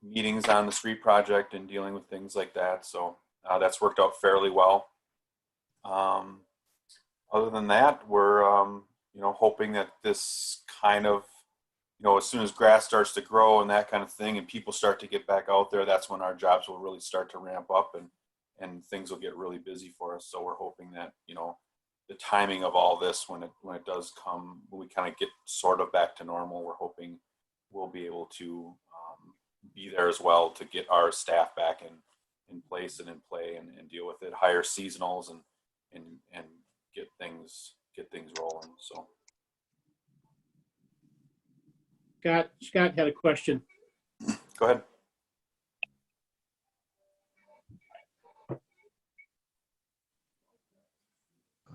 meetings on the street project and dealing with things like that, so that's worked out fairly well. Other than that, we're hoping that this kind of, as soon as grass starts to grow and that kind of thing, and people start to get back out there, that's when our jobs will really start to ramp up, and things will get really busy for us. So we're hoping that, the timing of all this, when it does come, when we kind of get sort of back to normal, we're hoping we'll be able to be there as well to get our staff back in place and in play and deal with it, hire seasonals and get things rolling. So Scott had a question. go ahead.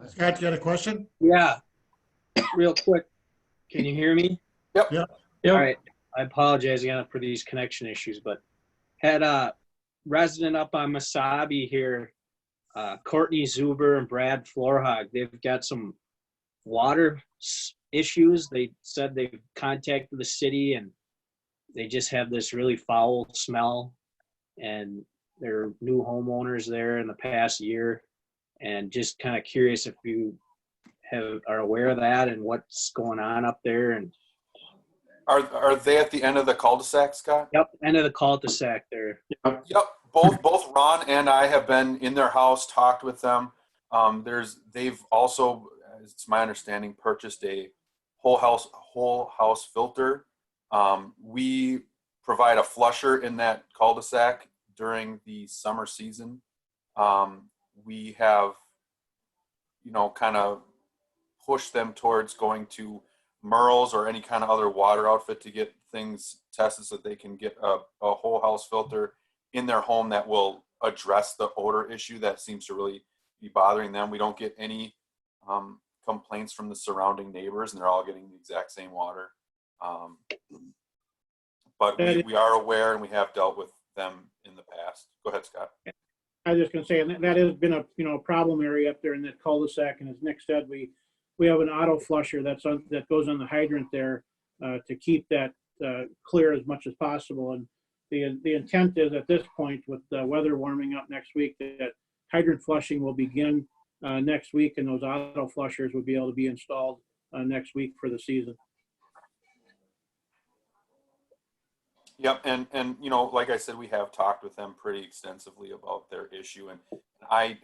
Scott, you got a question? Yeah, real quick. Can you hear me? Yep. All right. I apologize again for these connection issues, but had a resident up on Masabi here, Courtney Zuber and Brad Florhog. They've got some water issues. They said they've contacted the city and they just have this really foul smell, and they're new homeowners there in the past year, and just kind of curious if you are aware of that and what's going on up there. And Are they at the end of the cul-de-sac, Scott? Yep, end of the cul-de-sac there. Yep. Both Ron and I have been in their house, talked with them. They've also, it's my understanding, purchased a whole house filter. We provide a flusher in that cul-de-sac during the summer season. We have, kind of pushed them towards going to Merle's or any kind of other water outfit to get things tested so that they can get a whole house filter in their home that will address the odor issue that seems to really be bothering them. We don't get any complaints from the surrounding neighbors, and they're all getting the exact same water. But we are aware, and we have dealt with them in the past. Go ahead, Scott. I was just going to say, and that has been a problem area up there in that cul-de-sac. And as Nick said, we have an auto flusher that goes on the hydrant there to keep that clear as much as possible. And the intent is at this point, with the weather warming up next week, that hydrant flushing will begin next week, and those auto flushers will be able to be installed next week for the season. Yep, and like I said, we have talked with them pretty extensively about their issue, and I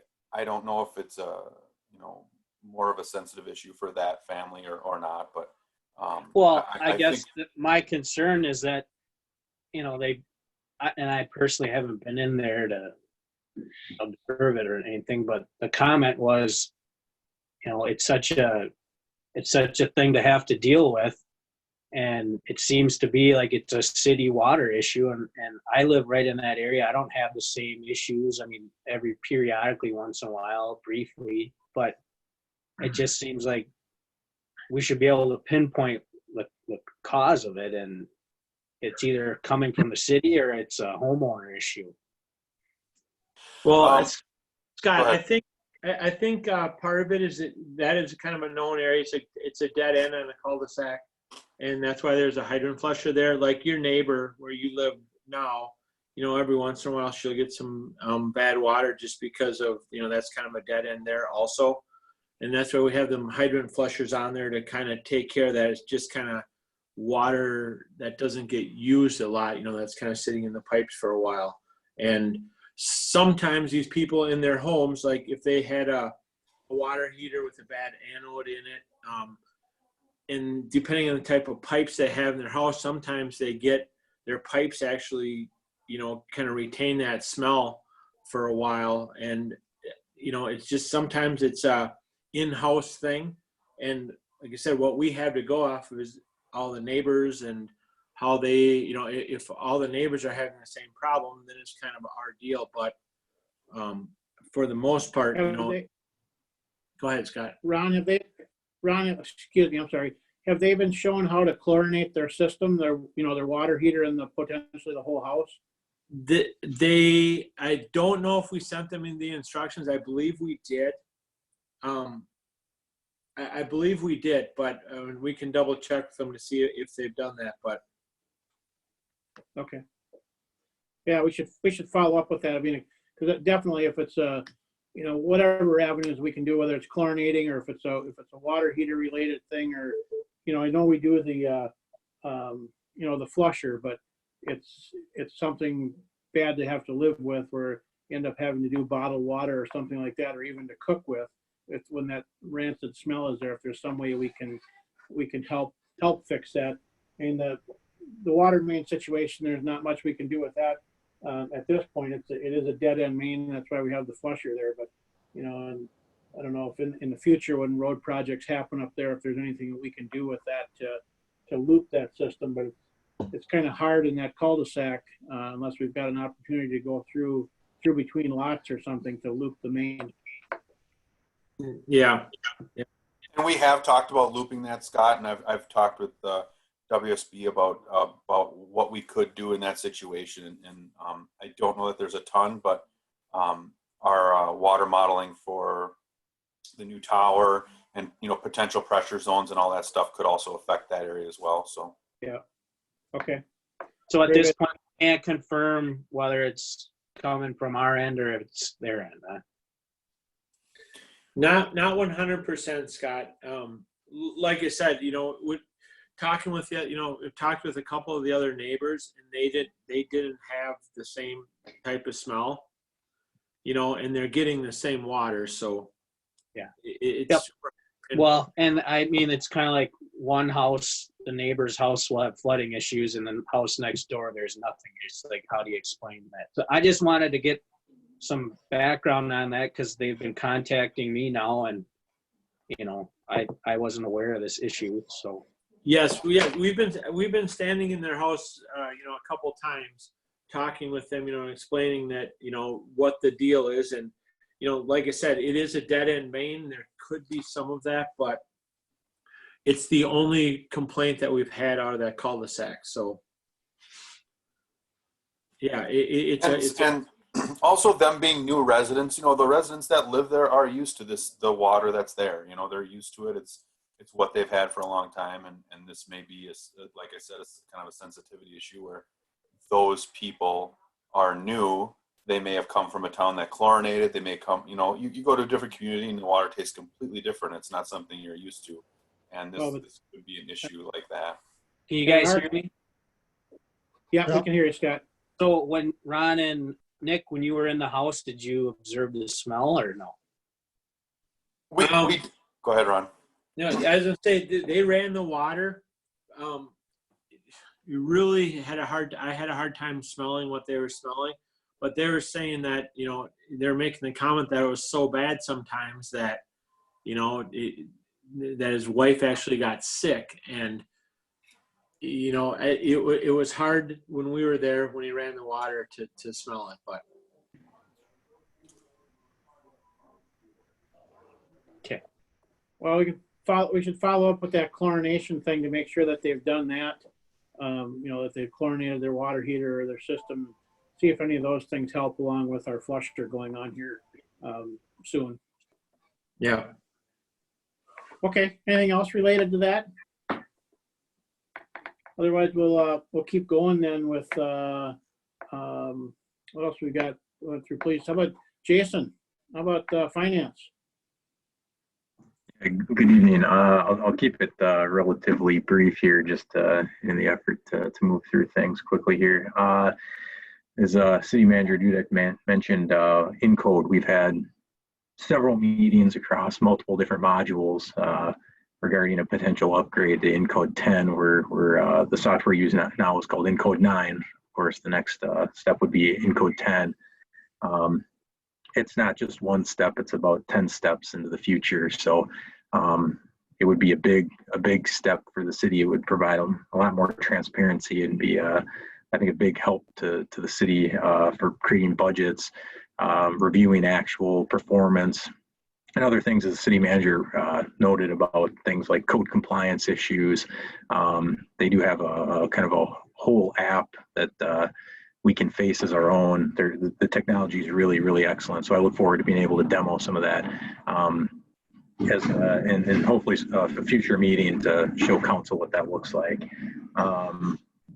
don't know if it's a more of a sensitive issue for that family or not, but I guess my concern is that I personally haven't been in there to observe it or anything, but the comment was, it's such a thing to have to deal with. And it seems to be like it's a city water issue. And I live right in that area. I don't have the same issues. I mean, periodically, once in a while, briefly, but it just seems like we should be able to pinpoint the cause of it. And it's either coming from the city or it's a homeowner issue. Well, Scott, I I think part of it is that is kind of a known area. It's a dead end on a cul-de-sac. And that's why there's a hydrant flusher there. Like your neighbor where you live now, every once in a while she'll get some bad water just because of, that's kind of a dead end there also. And that's why we have them hydrant flushers on there to kind of take care of that. It's just kind of water that doesn't get used a lot, that's kind of sitting in the pipes for a while. And sometimes these people in their homes, like if they had a water heater with a bad anode in it, and depending on the type of pipes they have in their house, sometimes they get their pipes actually, kind of retain that smell for a while. And, it's just sometimes it's a in-house thing. And like I said, what we have to go off of is all the neighbors and how they, if all the neighbors are having the same problem, then it's kind of our deal. But for the most part, go ahead, Scott. Ron, excuse me, I'm sorry. Have they been shown how to chlorinate their system, their water heater and potentially the whole house? I don't know if we sent them in the instructions. I believe we did. I believe we did, but we can double check them to see if they've done that. But okay, yeah, we should follow up with that. I mean, because definitely, if it's whatever avenues we can do, whether it's chlorinating or if it's a water heater related thing, or I know we do the the flusher, but it's something bad to have to live with, where you end up having to do bottled water or something like that, or even to cook with. It's when that rancid smell is there. If there's some way we can help fix that. And the water main situation, there's not much we can do with that at this point. It is a dead end main. That's why we have the flusher there. But and I don't know if in the future when road projects happen up there, if there's anything that we can do with that to loop that system. But it's kind of hard in that cul-de-sac unless we've got an opportunity to go through between lots or something to loop the main. yeah. And we have talked about looping that, Scott, and I've talked with WSB about what we could do in that situation. And I don't know that there's a ton, but our water modeling for the new tower and potential pressure zones and all that stuff could also affect that area as well. So yeah, okay. So at this point, I can't confirm whether it's coming from our end or if it's their end. Huh? Not 100%, Scott. Like I said, talking with we've talked with a couple of the other neighbors, and they didn't have the same type of smell, and they're getting the same water. So yeah, it's yep. Well, and I mean, it's kind of like one house, the neighbor's house will have flooding issues, and then the house next door, there's nothing. It's like, how do you explain that? So I just wanted to get some background on that because they've been contacting me now, and I wasn't aware of this issue. So yes, we've been standing in their house, a couple times, talking with them, and explaining that what the deal is, and like I said, it is a dead end main. There could be some of that, but it's the only complaint that we've had out of that cul-de-sac. So yeah, it's also them being new residents, the residents that live there are used to the water that's there. They're used to it. It's what they've had for a long time. And this may be, like I said, it's kind of a sensitivity issue where those people are new. They may have come from a town that chlorinated. They may come, you go to a different community and the water tastes completely different. It's not something you're used to. And this could be an issue like that. Can you guys hear me? Yeah, we can hear you, Scott. So when Ron and Nick, when you were in the house, did you observe the smell or no? We go ahead, Ron. No, as I say, they ran the water. You really had I had a hard time smelling what they were smelling, but they were saying that they're making the comment that it was so bad sometimes that that his wife actually got sick, and it was hard when we were there when he ran the water to smell it. But okay, well, we should follow up with that chlorination thing to make sure that they've done that. That they've chlorinated their water heater or their system. See if any of those things help, along with our flusher going on here soon. Yeah. Okay, anything else related to that? Otherwise, we'll keep going then with, what else we got? Went through police. How about Jason? How about finance? Good evening. I'll keep it relatively brief here, just in the effort to move through things quickly here. As City Manager Dudek mentioned, in code, we've had several meetings across multiple different modules regarding a potential upgrade to Encode 10, where the software used now is called Encode 9. Of course, the next step would be Encode 10. It's not just one step, it's about 10 steps into the future. So it would be a big step for the city. It would provide a lot more transparency and be, I think, a big help to the city for creating budgets, reviewing actual performance, and other things as the city manager noted about things like code compliance issues. They do have a kind of a whole app that we can face as our own. The technology is really, really excellent. So I look forward to being able to demo some of that and hopefully a future meeting to show council what that looks like.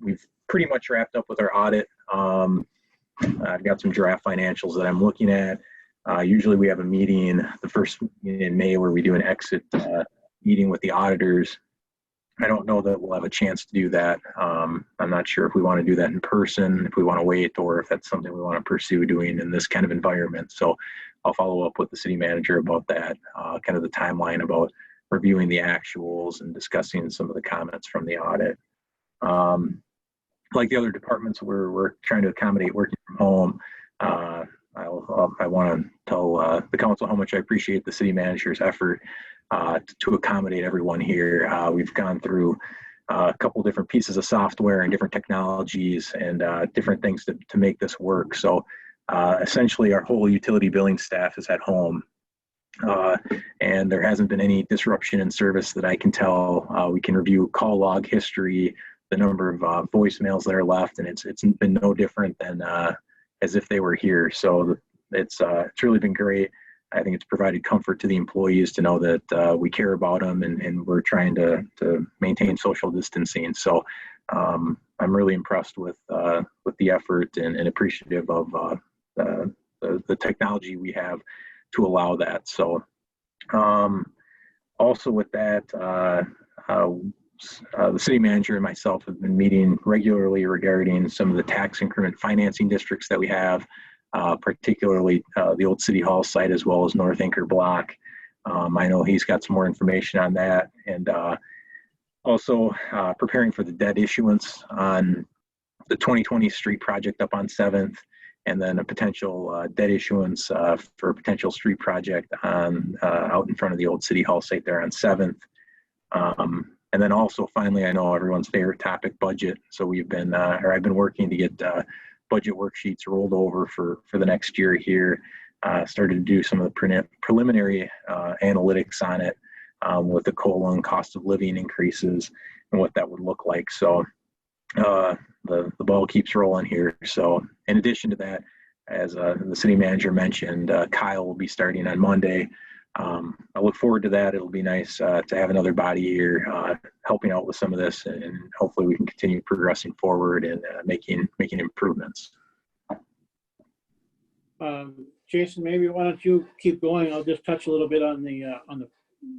We've pretty much wrapped up with our audit. I've got some draft financials that I'm looking at. Usually we have a meeting the first in May where we do an exit meeting with the auditors. I don't know that we'll have a chance to do that. I'm not sure if we want to do that in person, if we want to wait, or if that's something we want to pursue doing in this kind of environment. So I'll follow up with the city manager about that, kind of the timeline about reviewing the actuals and discussing some of the comments from the audit. Like the other departments, we're trying to accommodate working from home. I want to tell the council how much I appreciate the city manager's effort to accommodate everyone here. We've gone through a couple different pieces of software and different technologies and different things to make this work. So essentially our whole utility billing staff is at home. And there hasn't been any disruption in service that I can tell. We can review call log history, the number of voicemails that are left, and it's been no different than as if they were here. So it's really been great. I think it's provided comfort to the employees to know that we care about them and we're trying to maintain social distancing. So I'm really impressed with the effort and appreciative of the technology we have to allow that. So also with that, the city manager and myself have been meeting regularly regarding some of the tax increment financing districts that we have, particularly the old City Hall site as well as North Anchor Block. I know he's got some more information on that, and also preparing for the debt issuance on the 2020 street project up on 7th, and then a potential debt issuance for a potential street project on out in front of the old City Hall site there on 7th. And then also, finally, I know everyone's favorite topic, budget. So we've been, or I've been working to get budget worksheets rolled over for the next year here. Started to do some of the preliminary analytics on it with the COLA and cost of living increases and what that would look like. So the ball keeps rolling here. So in addition to that, as the city manager mentioned, Kyle will be starting on Monday. I look forward to that. It'll be nice to have another body here helping out with some of this, and hopefully we can continue progressing forward and making improvements. Jason, maybe why don't you keep going? I'll just touch a little bit on the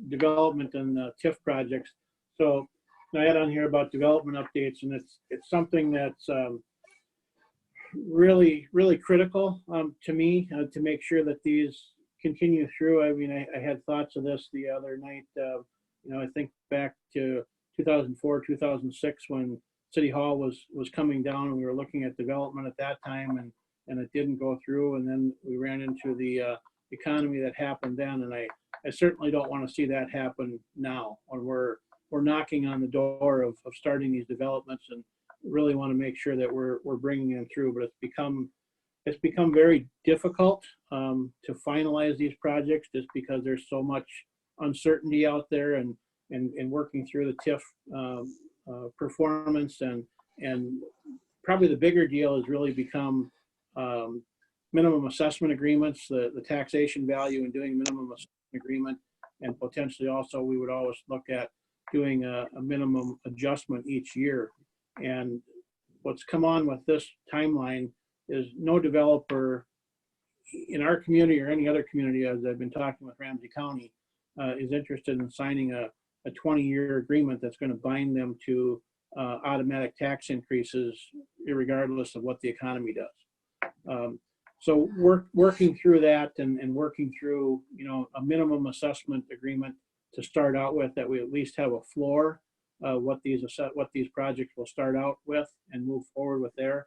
development and the TIF projects. So I had on here about development updates, and it's something that's really critical to me to make sure that these continue through. I mean, I had thoughts of this the other night. I think back to 2004, 2006 when City Hall was coming down, and we were looking at development at that time, and it didn't go through. And then we ran into the economy that happened then. And I certainly don't want to see that happen now when we're knocking on the door of starting these developments, and really want to make sure that we're bringing them through. But it's become very difficult to finalize these projects just because there's so much uncertainty out there, and working through the TIF performance, and probably the bigger deal has really become minimum assessment agreements, the taxation value and doing minimum assessment agreement. And potentially also, we would always look at doing a minimum adjustment each year. And what's come on with this timeline is no developer in our community or any other community, as I've been talking with Ramsey County, is interested in signing a 20-year agreement that's going to bind them to automatic tax increases, regardless of what the economy does. So working through that and working through, a minimum assessment agreement to start out with, that we at least have a floor, what these projects will start out with and move forward with there.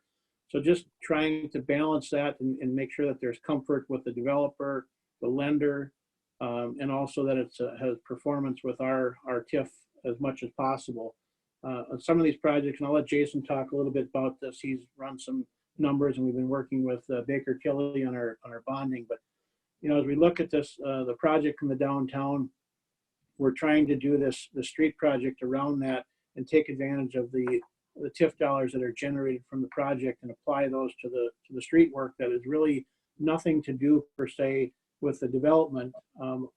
So just trying to balance that and make sure that there's comfort with the developer, the lender, and also that it has performance with our TIF as much as possible. Some of these projects, and I'll let Jason talk a little bit about this. He's run some numbers, and we've been working with Baker Tilly on our bonding. But as we look at this, the project from the downtown, we're trying to do the street project around that and take advantage of the TIF dollars that are generated from the project and apply those to the street work that is really nothing to do per se with the development,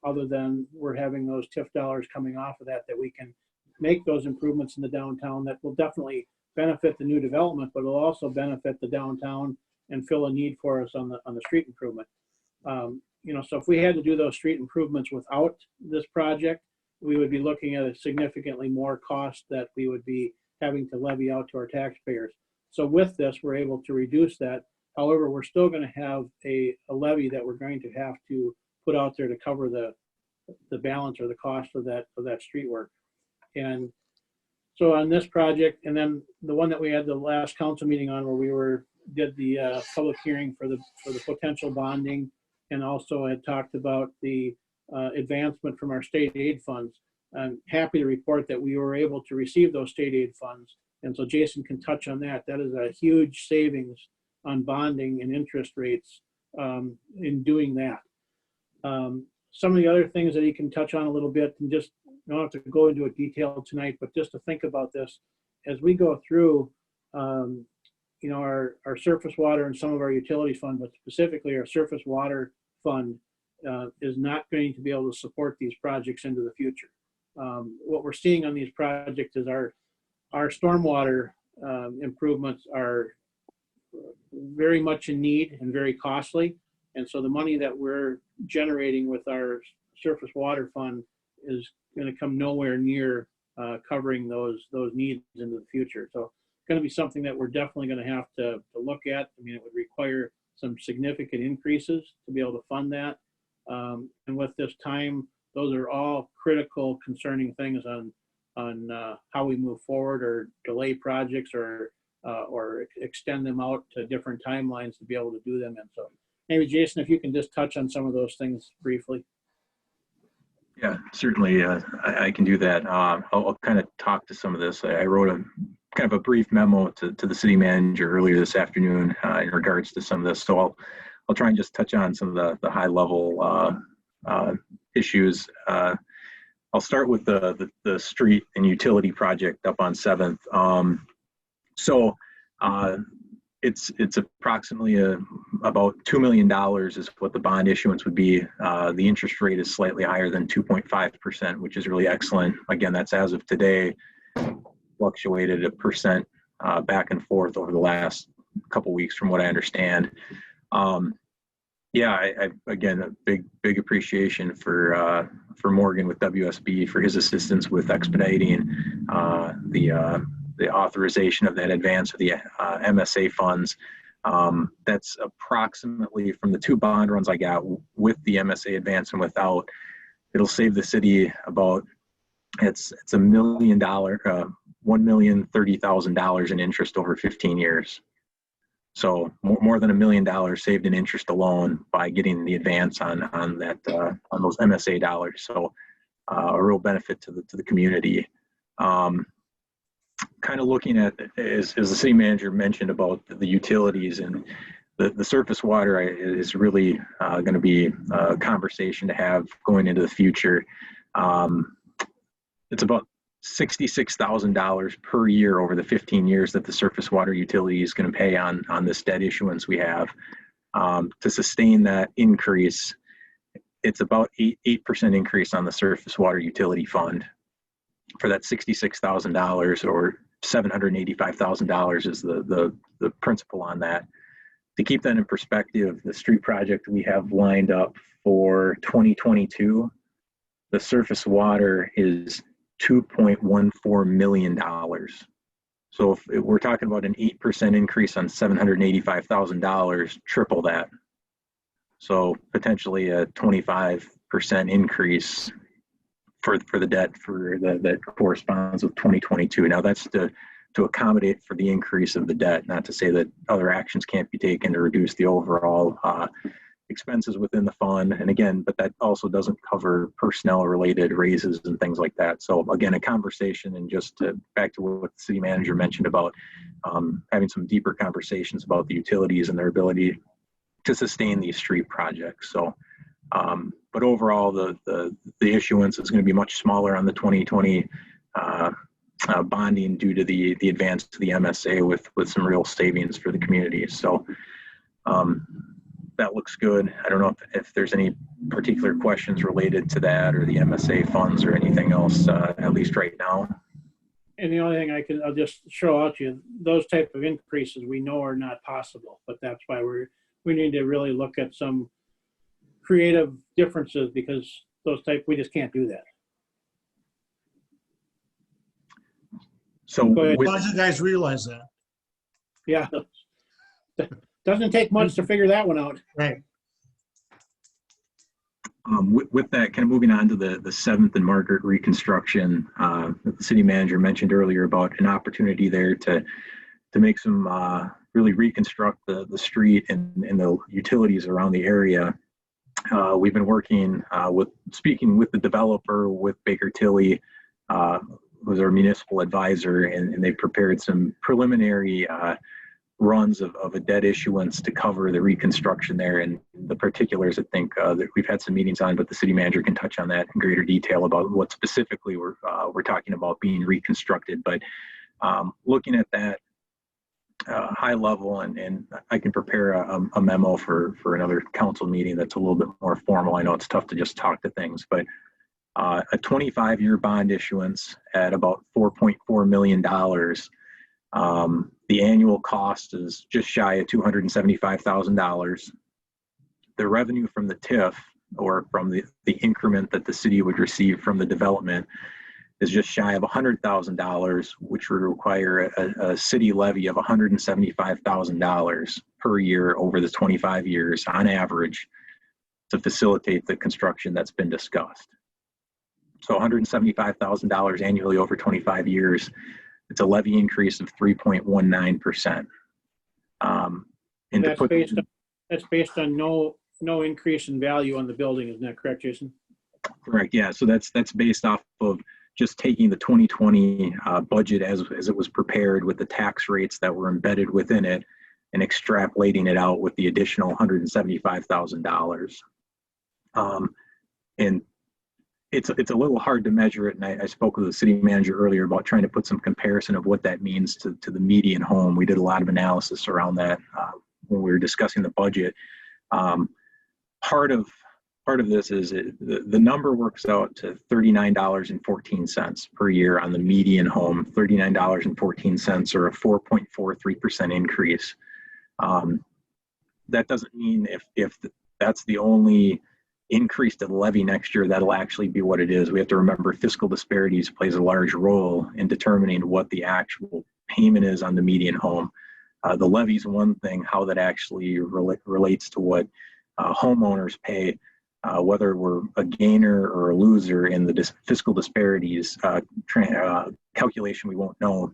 other than we're having those TIF dollars coming off of that we can make those improvements in the downtown that will definitely benefit the new development, but will also benefit the downtown and fill a need for us on the street improvement. So if we had to do those street improvements without this project, we would be looking at a significantly more cost that we would be having to levy out to our taxpayers. So with this, we're able to reduce that. However, we're still going to have a levy that we're going to have to put out there to cover the balance or the cost of that street work. And so on this project, and then the one that we had the last council meeting on, where did the public hearing for the potential bonding, and also had talked about the advancement from our state aid funds. I'm happy to report that we were able to receive those state aid funds. And so Jason can touch on that. That is a huge savings on bonding and interest rates in doing that. Some of the other things that he can touch on a little bit, and just don't have to go into it detail tonight, but just to think about this as we go through, our surface water and some of our utility fund, but specifically our surface water fund is not going to be able to support these projects into the future. What we're seeing on these projects is our stormwater improvements are very much in need and very costly. And so the money that we're generating with our surface water fund is going to come nowhere near covering those needs into the future. So it's going to be something that we're definitely going to have to look at. I mean, it would require some significant increases to be able to fund that. And with this time, those are all critical concerning things on how we move forward or delay projects or extend them out to different timelines to be able to do them. And so maybe Jason, if you can just touch on some of those things briefly. Yeah, certainly. I can do that. I'll kind of talk to some of this. I wrote a kind of a brief memo to the city manager earlier this afternoon in regards to some of this. So I'll try and just touch on some of the high level issues. I'll start with the street and utility project up on 7th. It's approximately about $2 million is what the bond issuance would be. The interest rate is slightly higher than 2.5%, which is really excellent. Again, that's as of today, fluctuated 1% back and forth over the last couple weeks from what I understand. Again, a big appreciation for Morgan with WSB for his assistance with expediting the authorization of that advance of the MSA funds. That's approximately, from the two bond runs I got with the MSA advance and without, it'll save the city about, it's $1 million, $1,030,000 in interest over 15 years. So more than $1 million saved in interest alone by getting the advance on on those MSA dollars. So a real benefit to the community. Kind of looking at, as the city manager mentioned about the utilities, and the surface water is really going to be a conversation to have going into the future. It's about $66,000 per year over the 15 years that the surface water utility is going to pay on this debt issuance we have. To sustain that increase, it's about 8% increase on the surface water utility fund. For that $66,000 or $785,000 is the principal on that. To keep that in perspective, the street project we have lined up for 2022, the surface water is $2.14 million. So if we're talking about an 8% increase on $785,000, triple that. So potentially a 25% increase for the debt that corresponds with 2022. Now that's to accommodate for the increase of the debt, not to say that other actions can't be taken to reduce the overall expenses within the fund. And again, but that also doesn't cover personnel related raises and things like that. So again, a conversation, and just back to what the city manager mentioned about having some deeper conversations about the utilities and their ability to sustain these street projects. So, but overall, the issuance is going to be much smaller on the 2020 bonding due to the advance to the MSA with some real savings for the community. So that looks good. I don't know if there's any particular questions related to that or the MSA funds or anything else, at least right now. And the only thing I'll just throw out to you, those type of increases we know are not possible, but that's why we need to really look at some creative differences, because we just can't do that. So as long as you guys realize that. Yeah. Doesn't take much to figure that one out. Right. With that, kind of moving on to the 7th and Margaret reconstruction, the city manager mentioned earlier about an opportunity there to make some really reconstruct the street and the utilities around the area. We've been working speaking with the developer, with Baker Tilly, who's our municipal advisor, and they prepared some preliminary runs of a debt issuance to cover the reconstruction there. And the particulars, I think, that we've had some meetings on, but the city manager can touch on that in greater detail about what specifically we're talking about being reconstructed. But looking at that high level, and I can prepare a memo for another council meeting that's a little bit more formal. I know it's tough to just talk to things, but a 25-year bond issuance at about $4.4 million. The annual cost is just shy of $275,000. The revenue from the TIF, or from the increment that the city would receive from the development, is just shy of $100,000, which would require a city levy of $175,000 per year over the 25 years on average to facilitate the construction that's been discussed. So $175,000 annually over 25 years. It's a levy increase of 3.19%. That's based on no increase in value on the building, isn't that correct, Jason? Correct. Yeah. So that's based off of just taking the 2020 budget as it was prepared with the tax rates that were embedded within it and extrapolating it out with the additional $175,000. And it's a little hard to measure it. And I spoke with the city manager earlier about trying to put some comparison of what that means to the median home. We did a lot of analysis around that when we were discussing the budget. Part of this is the number works out to $39.14 per year on the median home, $39.14, or a 4.43% increase. That doesn't mean if that's the only increase to the levy next year, that'll actually be what it is. We have to remember fiscal disparities plays a large role in determining what the actual payment is on the median home. The levy is one thing, how that actually relates to what homeowners pay, whether we're a gainer or a loser in the fiscal disparities calculation, we won't know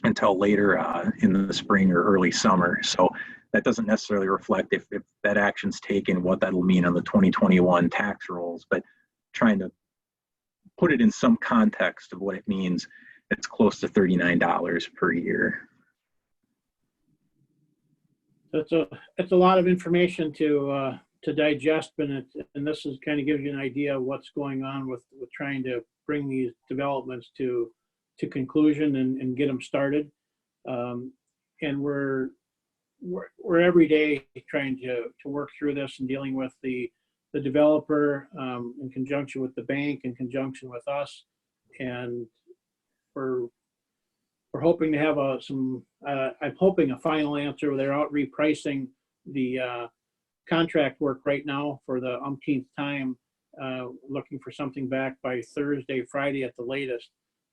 until later in the spring or early summer. So that doesn't necessarily reflect if that action's taken, what that'll mean on the 2021 tax rolls, but trying to put it in some context of what it means, it's close to $39 per year. It's a lot of information to digest, and this is kind of gives you an idea of what's going on with trying to bring these developments to conclusion and get them started. And we're we're every day trying to work through this and dealing with the developer in conjunction with the bank, in conjunction with us. And we're hoping to have I'm hoping a final answer. They're out repricing the contract work right now for the umpteenth time, looking for something back by Thursday, Friday at the latest,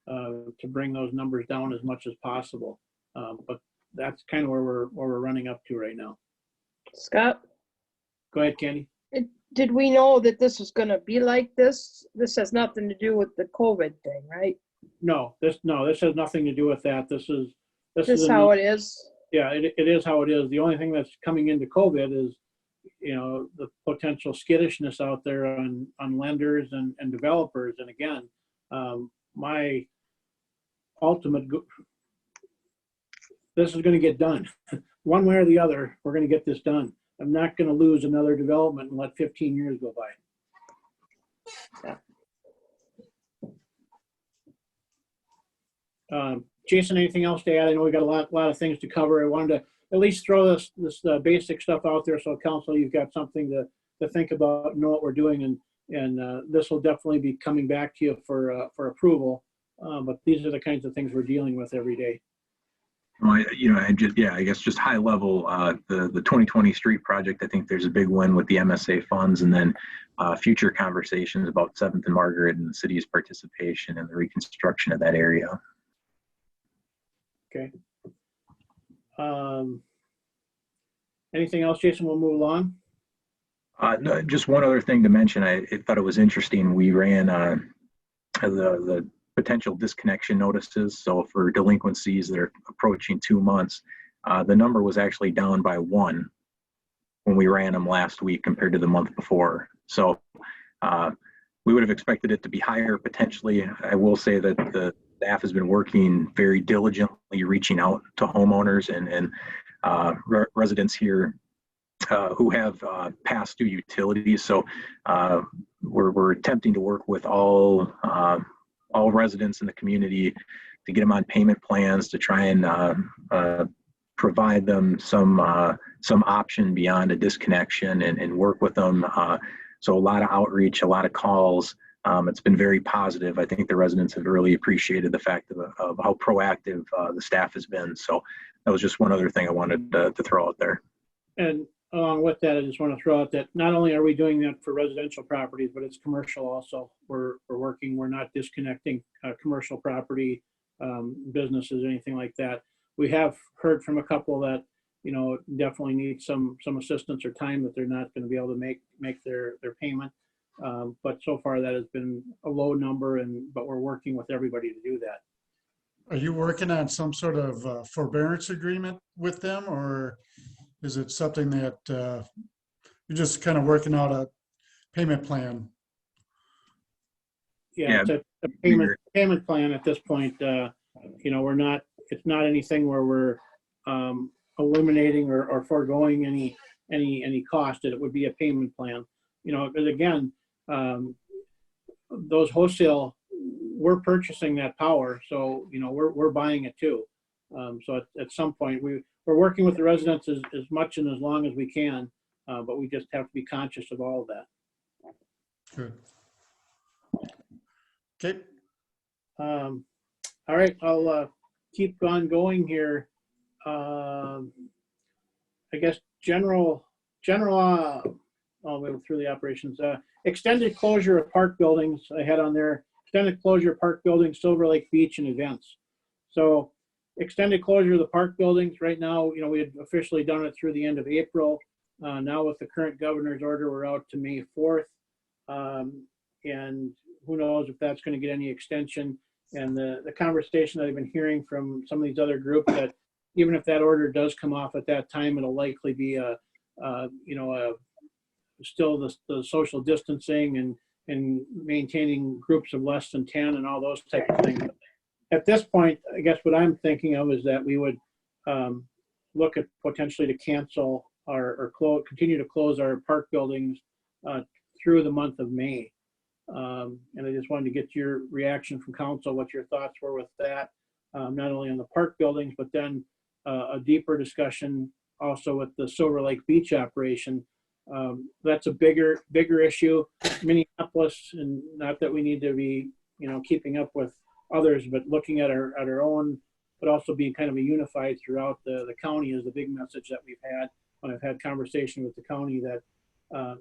to bring those numbers down as much as possible. But that's kind of where we're running up to right now. Scott, Go ahead, Candy. did we know that this was gonna be like this? This has nothing to do with the COVID thing, right? No, this has nothing to do with that. This is How it is? Yeah, it is how it is. The only thing that's coming into COVID is, the potential skittishness out there on lenders and developers. And again, my ultimate, this is going to get done. One way or the other, we're going to get this done. I'm not going to lose another development and let 15 years go by. Jason, anything else to add? I know we got a lot of things to cover. I wanted to at least throw this basic stuff out there, so council, you've got something to think about, know what we're doing, and this will definitely be coming back to you for approval. But these are the kinds of things we're dealing with every day. Well, I guess just high level, the 2020 street project, I think there's a big win with the MSA funds, and then future conversations about 7th and Margaret and the city's participation in the reconstruction of that area. Okay. Anything else, Jason? We'll move along. No, just one other thing to mention. I thought it was interesting. We ran the potential disconnection notices. So for delinquencies that are approaching 2 months, the number was actually down by 1 when we ran them last week compared to the month before. So we would have expected it to be higher potentially. I will say that the staff has been working very diligently, reaching out to homeowners and residents here who have past due utilities. So we're attempting to work with all residents in the community to get them on payment plans, to try and provide them some option beyond a disconnection and work with them. So a lot of outreach, a lot of calls. It's been very positive. I think the residents have really appreciated the fact of how proactive the staff has been. So that was just one other thing I wanted to throw out there. And along with that, I just want to throw out that not only are we doing that for residential properties, but it's commercial also. We're working, we're not disconnecting commercial property, businesses, anything like that. We have heard from a couple that, definitely need some assistance or time that they're not going to be able to make their payment. But so far that has been a low number, but we're working with everybody to do that. Are you working on some sort of forbearance agreement with them, or is it something that you're just kind of working out a payment plan? Yeah, it's a payment plan at this point. It's not anything where we're eliminating or foregoing any cost. It would be a payment plan. Because again, those wholesale, we're purchasing that power, so we're buying it too. So at some point we're working with the residents as much and as long as we can, but we just have to be conscious of all of that. Good. Okay. All right, I'll keep on going here. I guess general. I'll go through the operations. Extended closure of park buildings. I had on there extended closure of park buildings, Silver Lake Beach, and events. So extended closure of the park buildings. Right now, we had officially done it through the end of April. Now with the current governor's order, we're out to May 4th. And who knows if that's going to get any extension. And the conversation that I've been hearing from some of these other groups, that even if that order does come off at that time, it'll likely be still the social distancing and maintaining groups of less than 10 and all those type of things. At this point, I guess what I'm thinking of is that we would look at potentially to cancel or continue to close our park buildings through the month of May. And I just wanted to get your reaction from council, what your thoughts were with that, not only on the park buildings, but then a deeper discussion also with the Silver Lake Beach operation. That's a bigger issue. Minneapolis, and not that we need to be, keeping up with others, but looking at our own, but also being kind of a unified throughout the county is the big message that we've had when I've had conversation with the county, that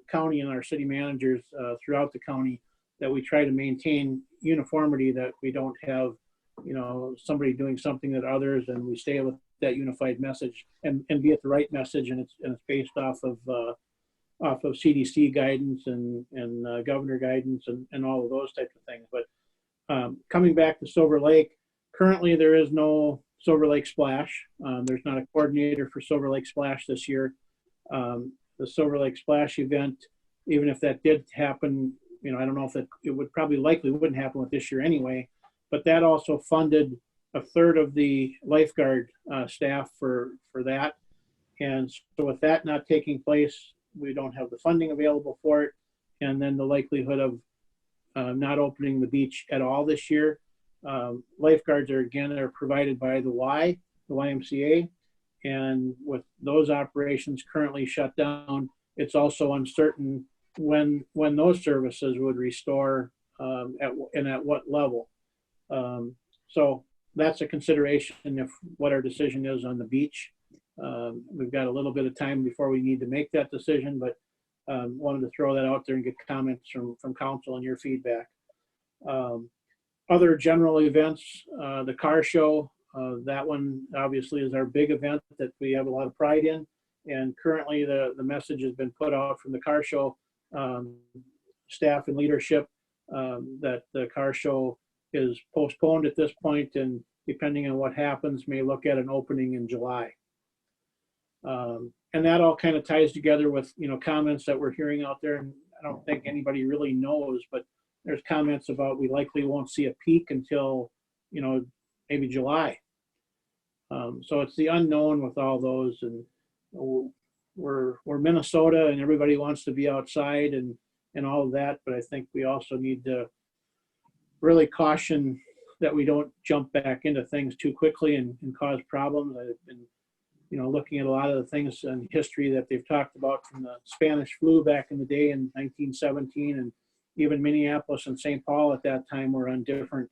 county and our city managers throughout the county, that we try to maintain uniformity, that we don't have, somebody doing something that others, and we stay with that unified message and be at the right message. And it's based off of CDC guidance and governor guidance and all of those types of things. But coming back to Silver Lake, currently there is no Silver Lake Splash. There's not a coordinator for Silver Lake Splash this year. The Silver Lake Splash event, even if that did happen, I don't know if it would probably likely wouldn't happen with this year anyway, but that also funded a third of the lifeguard staff for that. And so with that not taking place, we don't have the funding available for it. And then the likelihood of not opening the beach at all this year. Lifeguards are provided by the YMCA. And with those operations currently shut down, it's also uncertain when those services would restore at what level. So that's a consideration if what our decision is on the beach. We've got a little bit of time before we need to make that decision, but wanted to throw that out there and get comments from council and your feedback. Other general events, the car show, that one obviously is our big event that we have a lot of pride in. And currently the message has been put out from the car show staff and leadership that the car show is postponed at this point, and depending on what happens, may look at an opening in July. And that all kind of ties together with, comments that we're hearing out there. And I don't think anybody really knows, but there's comments about we likely won't see a peak until, maybe July. So it's the unknown with all those. And we're Minnesota and everybody wants to be outside and all of that. But I think we also need to really caution that we don't jump back into things too quickly and cause problems. I've been, looking at a lot of the things in history that they've talked about from the Spanish flu back in the day in 1917, and even Minneapolis and St. Paul at that time were on different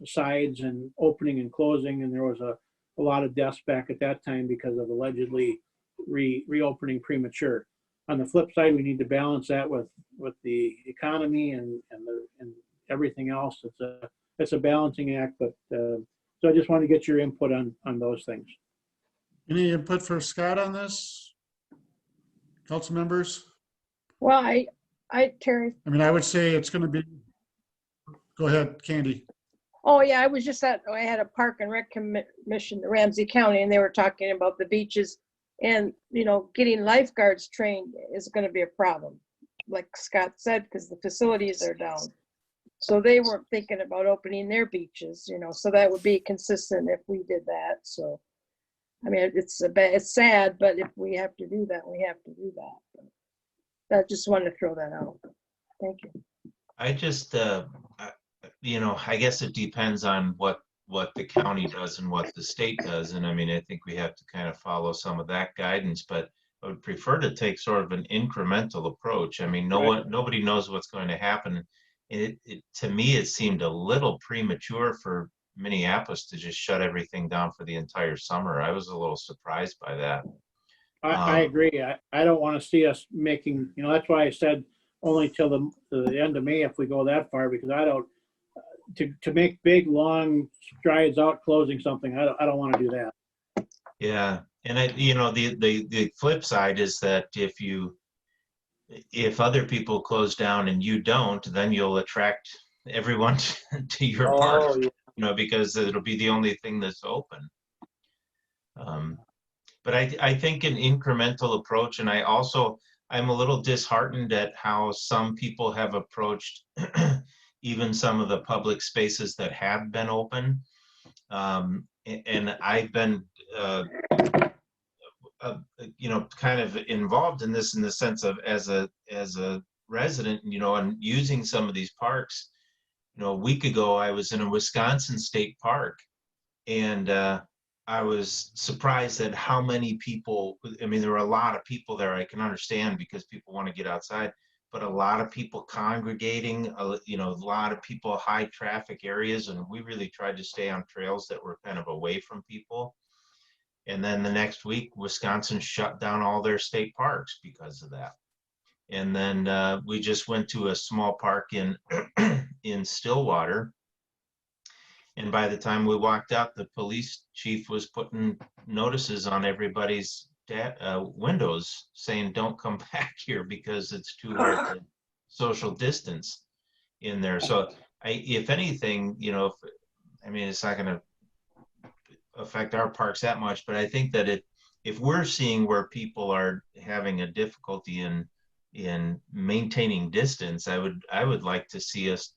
sides and opening and closing, and there was a lot of deaths back at that time because of allegedly reopening premature. On the flip side, we need to balance that with the economy and everything else. It's a balancing act, but so I just want to get your input on those things. Any input for Scott on this? Council members? Well, Terry. I would say it's going to be, go ahead, Candy. Oh yeah, I had a park and rec commission in Ramsey County, and they were talking about the beaches, and getting lifeguards trained is going to be a problem, like Scott said, because the facilities are down. So they weren't thinking about opening their beaches, so that would be consistent if we did that. So, it's sad, but if we have to do that, we have to do that. But I just wanted to throw that out. Thank you. I just, I guess it depends on what the county does and what the state does. And I think we have to kind of follow some of that guidance, but I would prefer to take sort of an incremental approach. Nobody knows what's going to happen. To me, it seemed a little premature for Minneapolis to just shut everything down for the entire summer. I was a little surprised by that. I agree. I don't want to see us making, that's why I said only till the end of May if we go that far, because I don't, to make big, long strides out closing something, I don't want to do that. Yeah. And the flip side is that if other people close down and you don't, then you'll attract everyone to your park, because it'll be the only thing that's open. But I think an incremental approach, and I'm a little disheartened at how some people have approached even some of the public spaces that have been open. And I've been, kind of involved in this in the sense of as a resident, and using some of these parks. A week ago, I was in a Wisconsin state park, and I was surprised at how many people, I mean, there were a lot of people there. I can understand because people want to get outside, but a lot of people congregating, you know, a lot of people, high traffic areas. And we really tried to stay on trails that were kind of away from people. And then the next week, Wisconsin shut down all their state parks because of that. And then we just went to a small park in in Stillwater. And by the time we walked out, the police chief was putting notices on everybody's windows saying, don't come back here because it's too hard to social distance in there. So if anything, you know, I mean, it's not going to affect our parks that much, but I think that if we're seeing where people are having a difficulty in maintaining distance, I would like to see us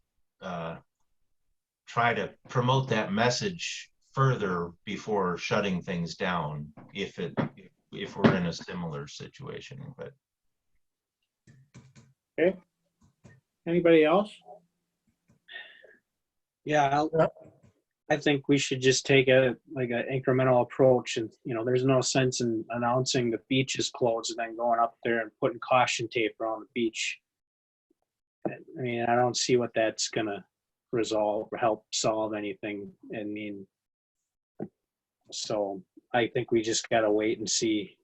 try to promote that message further before shutting things down if we're in a similar situation. But Okay. Anybody else? Yeah, I think we should just take an incremental approach, and there's no sense in announcing the beach is closed and then going up there and putting caution tape around the beach. I mean, I don't see what that's gonna resolve or help solve anything. I mean, so I think we just gotta wait and see.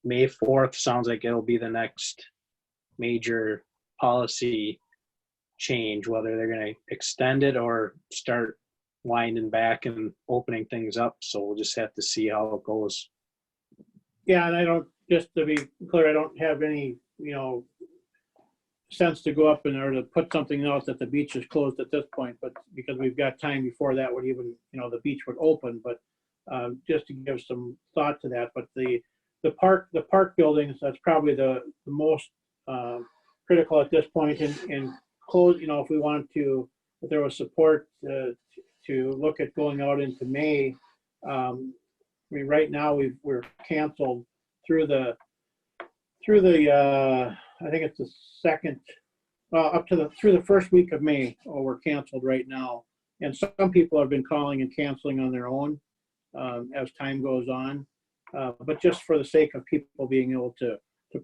May 4th sounds like it'll be the next major policy change, whether they're gonna extend it or start winding back and opening things up. So we'll just have to see how it goes. Yeah, and just to be clear, I don't have any, sense to go up or to put something else that the beach is closed at this point, but because we've got time before that would even, the beach would open, but just to give some thought to that. But the park buildings, that's probably the most critical at this point, and close, if we wanted to, if there was support to look at going out into May. I mean, right now we're canceled through the I think it's the second, through the first week of May. We're canceled right now, and some people have been calling and canceling on their own as time goes on. But just for the sake of people being able to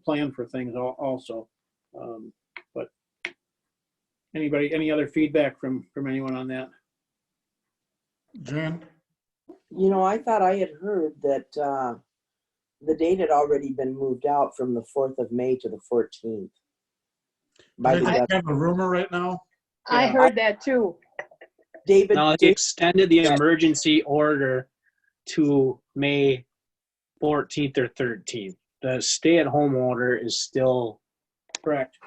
plan for things also. But any other feedback from anyone on that? Jen? I thought I had heard that the date had already been moved out from the 4th of May to the 14th. I have a rumor right now. I heard that too. David, No, they extended the emergency order to May 14th or 13th. The stay-at-home order is still correct.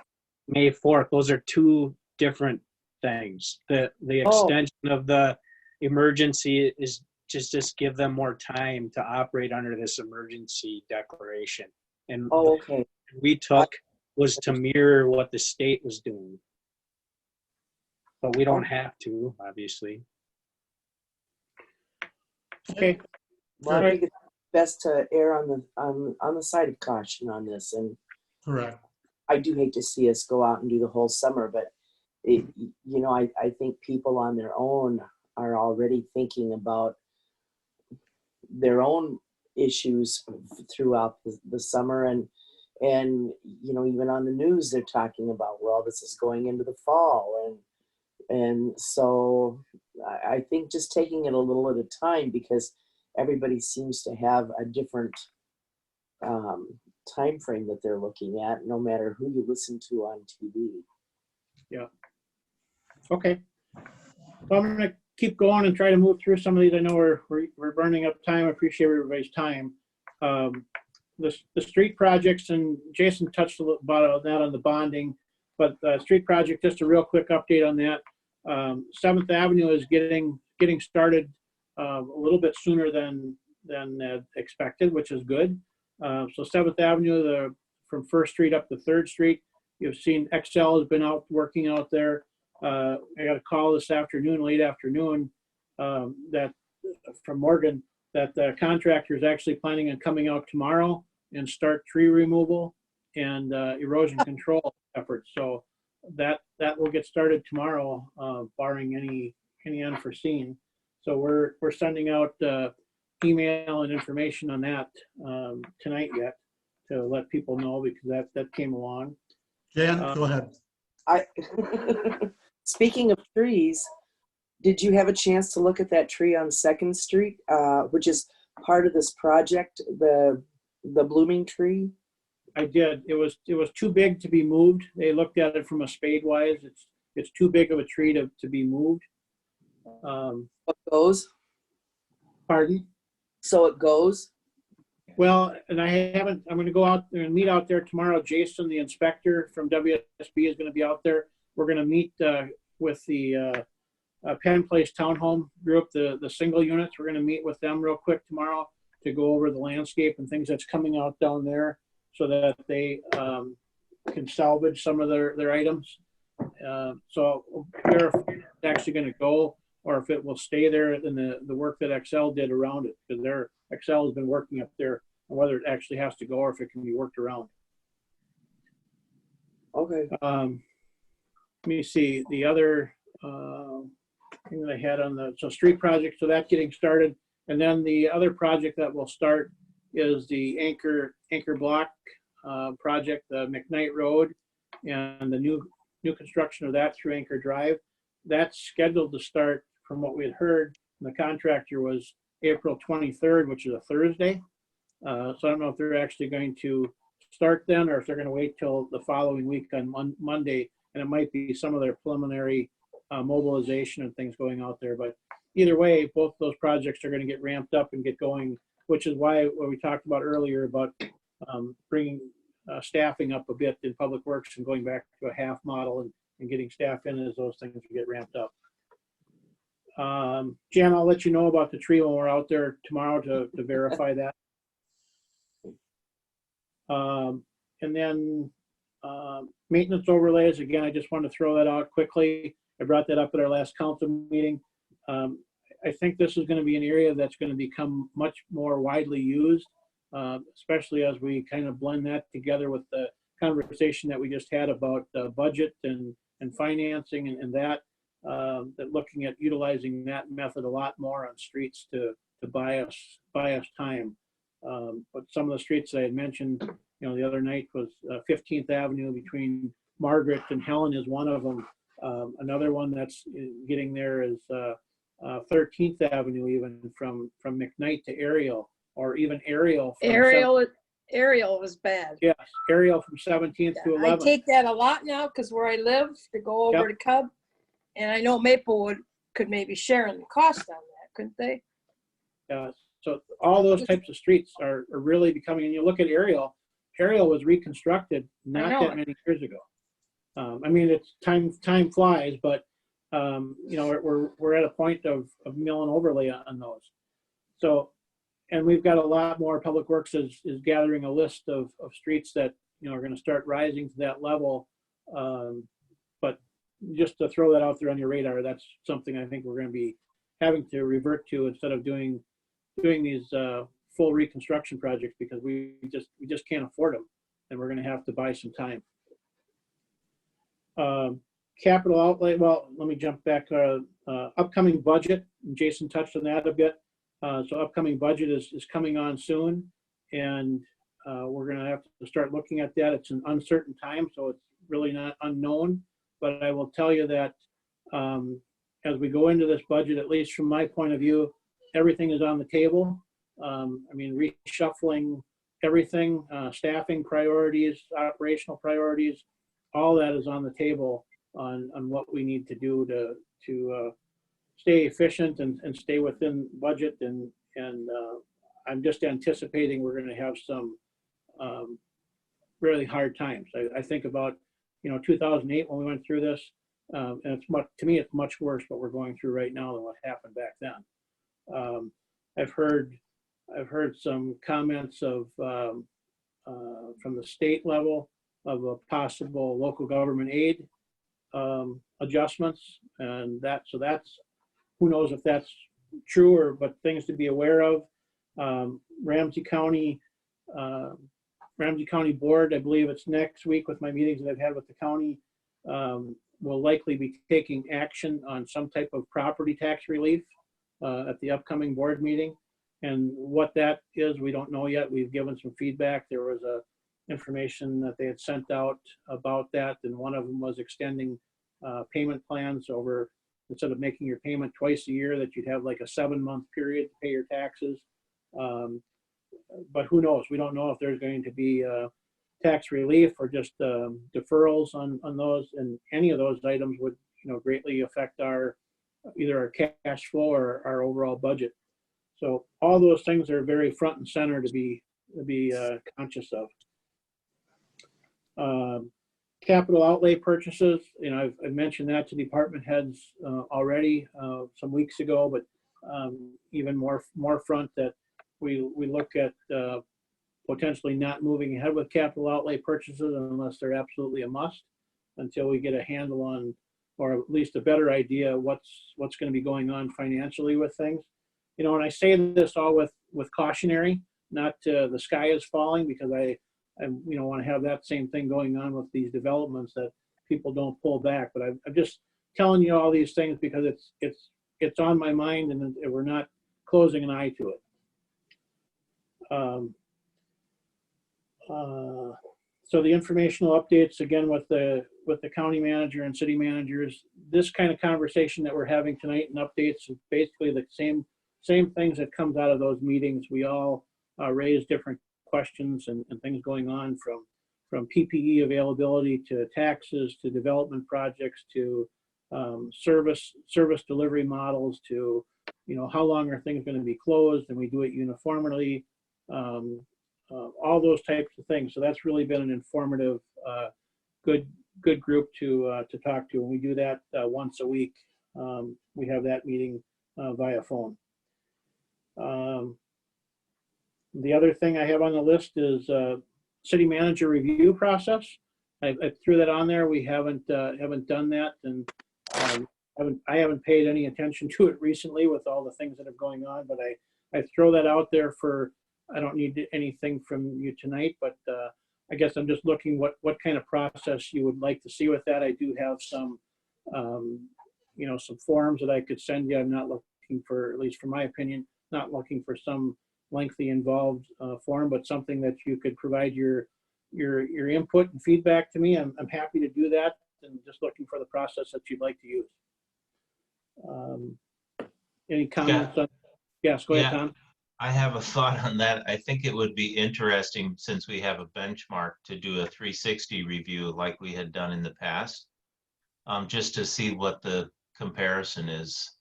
May 4th. Those are two different things. The extension of the emergency is just give them more time to operate under this emergency declaration. And okay. we took was to mirror what the state was doing. But we don't have to, obviously. Okay. Well, I think it's best to err on the side of caution on this. And correct. I do hate to see us go out and do the whole summer, but I think people on their own are already thinking about their own issues throughout the summer, and even on the news they're talking about, well, this is going into the fall, and so I think just taking it a little at a time, because everybody seems to have a different time frame that they're looking at, no matter who you listen to on TV. Yeah. Okay. Well, I'm going to keep going and try to move through some of these. I know we're burning up time. I appreciate everybody's time. The street projects, and Jason touched a little about that on the bonding, but street project, just a real quick update on that. 7th Avenue is getting started a little bit sooner than expected, which is good. So 7th Avenue, from 1st Street up to 3rd Street, you've seen Excel has been out working out there. I got a call this afternoon, late afternoon, that from Morgan, that the contractor is actually planning on coming out tomorrow and start tree removal and erosion control efforts. So that will get started tomorrow, barring any unforeseen. So we're sending out email and information on that tonight yet to let people know, because that came along. Jan, go ahead. Speaking of trees, did you have a chance to look at that tree on 2nd Street, which is part of this project, the blooming tree? I did. It was too big to be moved. They looked at it from a spade wise. It's too big of a tree to be moved. What goes? Pardon? So it goes? Well, and I'm going to go out there and meet out there tomorrow. Jason, the inspector from WSB, is going to be out there. We're going to meet with the Penn Place Townhome group, the single units. We're going to meet with them real quick tomorrow to go over the landscape and things that's coming out down there so that they can salvage some of their items. So if it's actually going to go or if it will stay there in the work that Excel did around it, because Excel has been working up there on whether it actually has to go or if it can be worked around. Okay. Let me see the other thing that I had on so street project, so that's getting started. And then the other project that will start is the anchor block project, the McKnight Road, and the new construction of that through Anchor Drive. That's scheduled to start, from what we had heard from the contractor, was April 23rd, which is a Thursday. So I don't know if they're actually going to start then or if they're going to wait till the following week on Monday, and it might be some of their preliminary mobilization and things going out there. But either way, both those projects are going to get ramped up and get going, which is why what we talked about earlier about bringing staffing up a bit in Public Works and going back to a half model and getting staff in as those things get ramped up. Jan, I'll let you know about the tree when we're out there tomorrow to verify that. And then maintenance overlays, again, I just want to throw that out quickly. I brought that up at our last council meeting. I think this is going to be an area that's going to become much more widely used, especially as we kind of blend that together with the conversation that we just had about budget and financing and that looking at utilizing that method a lot more on streets to buy us time. But some of the streets that I had mentioned, the other night was 15th Avenue between Margaret and Helen is one of them. Another one that's getting there is 13th Avenue, even from McKnight to Ariel, or even Ariel. Ariel was bad. Yes, Ariel from 17th to 11th. I take that a lot now because where I live to go over to Cub, and I know Maplewood could maybe share in the cost on that, couldn't they? So all those types of streets are really becoming, and you look at Ariel was reconstructed not that many years ago. I mean, it's time flies, but we're at a point of mill and overlay on those. So, and we've got a lot more. Public Works is gathering a list of streets that are going to start rising to that level. But just to throw that out there on your radar, that's something I think we're going to be having to revert to instead of doing these full reconstruction projects, because we just can't afford them, and we're going to have to buy some time. Capital outlay, well, let me jump back. Upcoming budget, Jason touched on that a bit. So upcoming budget is coming on soon, and we're going to have to start looking at that. It's an uncertain time, so it's really not unknown. But I will tell you that as we go into this budget, at least from my point of view, everything is on the table. I mean, reshuffling everything, staffing priorities, operational priorities, all that is on the table on what we need to do to stay efficient and stay within budget. And I'm just anticipating we're going to have some really hard times. I think about 2008 when we went through this, and to me it's much worse what we're going through right now than what happened back then. I've heard some comments of from the state level of a possible local government aid adjustments, and that's who knows if that's true but things to be aware of. Ramsey County Board, I believe it's next week with my meetings that I've had with the county, will likely be taking action on some type of property tax relief at the upcoming board meeting. And what that is, we don't know yet. We've given some feedback. There was information that they had sent out about that, and one of them was extending payment plans over, instead of making your payment twice a year, that you'd have like a 7-month period to pay your taxes. But who knows? We don't know if there's going to be tax relief or just deferrals on those, and any of those items would, greatly affect either our cash flow or our overall budget. So all those things are very front and center to be conscious of. Capital outlay purchases, I've mentioned that to department heads already some weeks ago, but even more front that we look at potentially not moving ahead with capital outlay purchases unless they're absolutely a must, until we get a handle on, or at least a better idea what's going to be going on financially with things. And I say this all with cautionary, not the sky is falling, because I want to have that same thing going on with these developments, that people don't pull back. But I'm just telling you all these things because it's on my mind, and we're not closing an eye to it. So the informational updates, again, with the county manager and city managers, this kind of conversation that we're having tonight and updates is basically the same things that comes out of those meetings. We all raise different questions and things going on, from PPE availability to taxes to development projects to service delivery models to, how long are things going to be closed, and we do it uniformly. All those types of things. So that's really been an informative, good group to talk to. And we do that once a week. We have that meeting via phone. The other thing I have on the list is city manager review process. I threw that on there. We haven't done that, and I haven't paid any attention to it recently with all the things that are going on. But I throw that out there for. I don't need anything from you tonight, but I guess I'm just looking what kind of process you would like to see with that. I do have some, some forms that I could send you. I'm not looking for, at least from my opinion, not looking for some lengthy involved form, but something that you could provide your input and feedback to me. I'm happy to do that, and just looking for the process that you'd like to use. Any comments? Yes, go ahead, Tom. I have a thought on that. I think it would be interesting, since we have a benchmark, to do a 360 review like we had done in the past, just to see what the comparison is.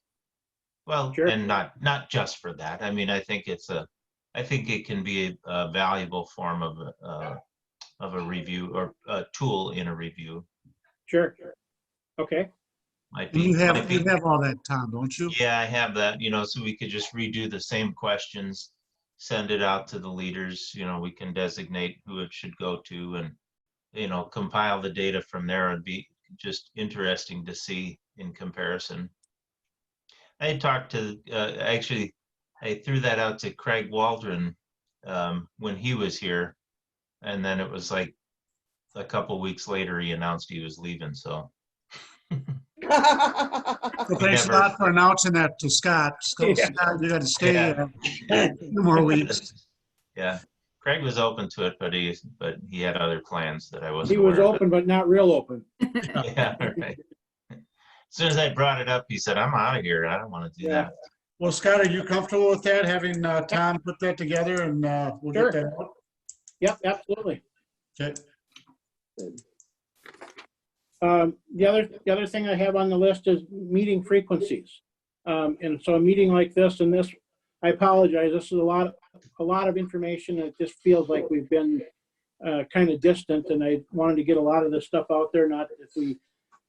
Well, sure. And not just for that. I mean, I think it can be a valuable form of a review, or a tool in a review. Sure. Okay. You have all that, Tom, don't you? Yeah, I have that, so we could just redo the same questions, send it out to the leaders, we can designate who it should go to, and, compile the data from there. It'd be just interesting to see in comparison. I had talked to, actually, I threw that out to Craig Waldron when he was here, and then it was like a couple weeks later he announced he was leaving, so. So thanks a lot for announcing that to Scott. Scott, you got to stay a few more weeks. Yeah, Craig was open to it, but he had other plans that I wasn't. He was open, but not real open. Yeah, right. As soon as I brought it up, he said, "I'm out of here. I don't want to do that." Well, Scott, are you comfortable with that? Having Tom put that together, and we'll get that out? Yep, absolutely. Okay. The other thing I have on the list is meeting frequencies. And so a meeting like this, and this, I apologize, this is a lot of information. It just feels like we've been kind of distant, and I wanted to get a lot of this stuff out there. Not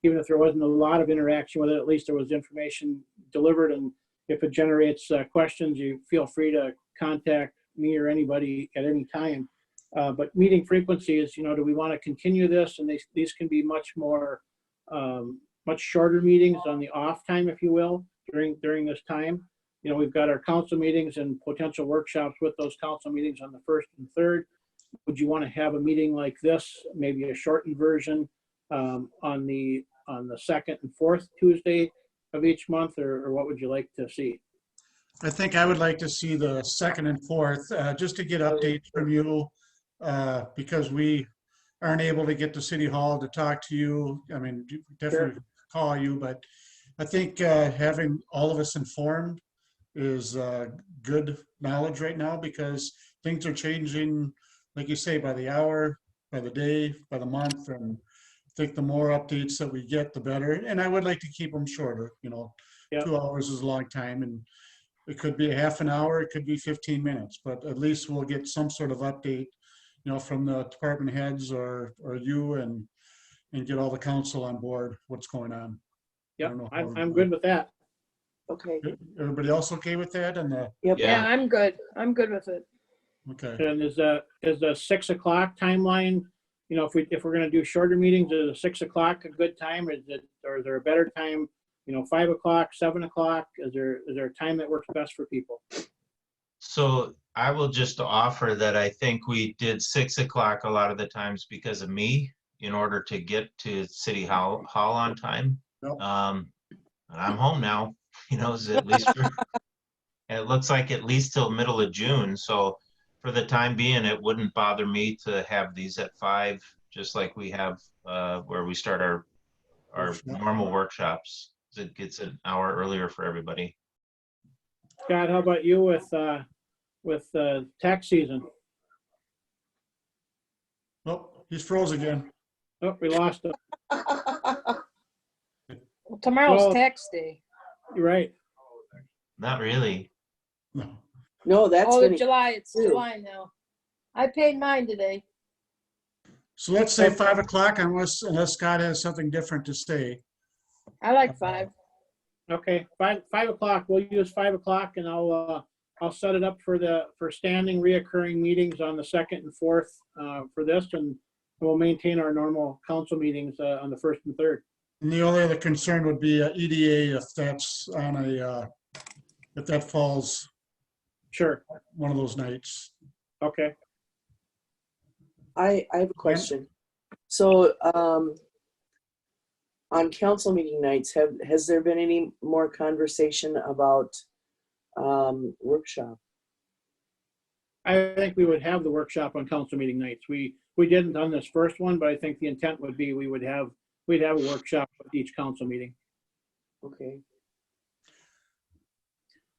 even if there wasn't a lot of interaction with it, at least there was information delivered. And if it generates questions, you feel free to contact me or anybody at any time. But meeting frequencies, do we want to continue this? And these can be much shorter meetings on the off time, if you will, during this time. We've got our council meetings and potential workshops with those council meetings on the 1st and 3rd. Would you want to have a meeting like this, maybe a shortened version on the 2nd and 4th Tuesday of each month, or what would you like to see? I think I would like to see the second and fourth, just to get updates from you, because we aren't able to get to City Hall to talk to you. I mean, definitely call you, but I think having all of us informed is good knowledge right now, because things are changing, like you say, by the hour, by the day, by the month, and I think the more updates that we get, the better. And I would like to keep them shorter, you know. Yep. 2 hours is a long time, and it could be a half an hour, it could be 15 minutes, but at least we'll get some sort of update, you know, from the department heads or you, and get all the council on board, what's going on. Yep, I don't know how I'm everybody- good with that. Okay. Everybody else okay with that? And Yep. Yeah, I'm good. I'm good with it. okay. And is a 6 o'clock timeline, you know, if we're gonna do shorter meetings, is a 6 o'clock a good time? Or is there a better time? You know, 5 o'clock, 7 o'clock? Is there a time that works best for people? So I will just offer that I think we did 6 o'clock a lot of the times because of me, in order to get to City Hall on time. Yep. And I'm home now, you know, so at least it looks like at least till middle of June. So for the time being, it wouldn't bother me to have these at 5, just like we have where we start our normal workshops. It gets an hour earlier for everybody. Scott, how about you with tax season? Oh, he's froze again. Oh, we lost him. Well, tomorrow's Well- tax day. You're right. Not really. No. No, that's Oh, gonna, July, it's too. July now. I paid mine today. So let's say 5 o'clock unless Scott has something different to say. I like 5. Okay, 5 o'clock. We'll use 5 o'clock, and I'll set it up for standing reoccurring meetings on the 2nd and 4th for this, and we'll maintain our normal council meetings on the 1st and 3rd. And the only other concern would be EDA, if that's on if that falls Sure. one of those nights. Okay. I have a question. So, on council meeting nights, has there been any more conversation about workshop? I think we would have the workshop on council meeting nights. We didn't on this first one, but I think the intent would be we'd have a workshop with each council meeting. Okay.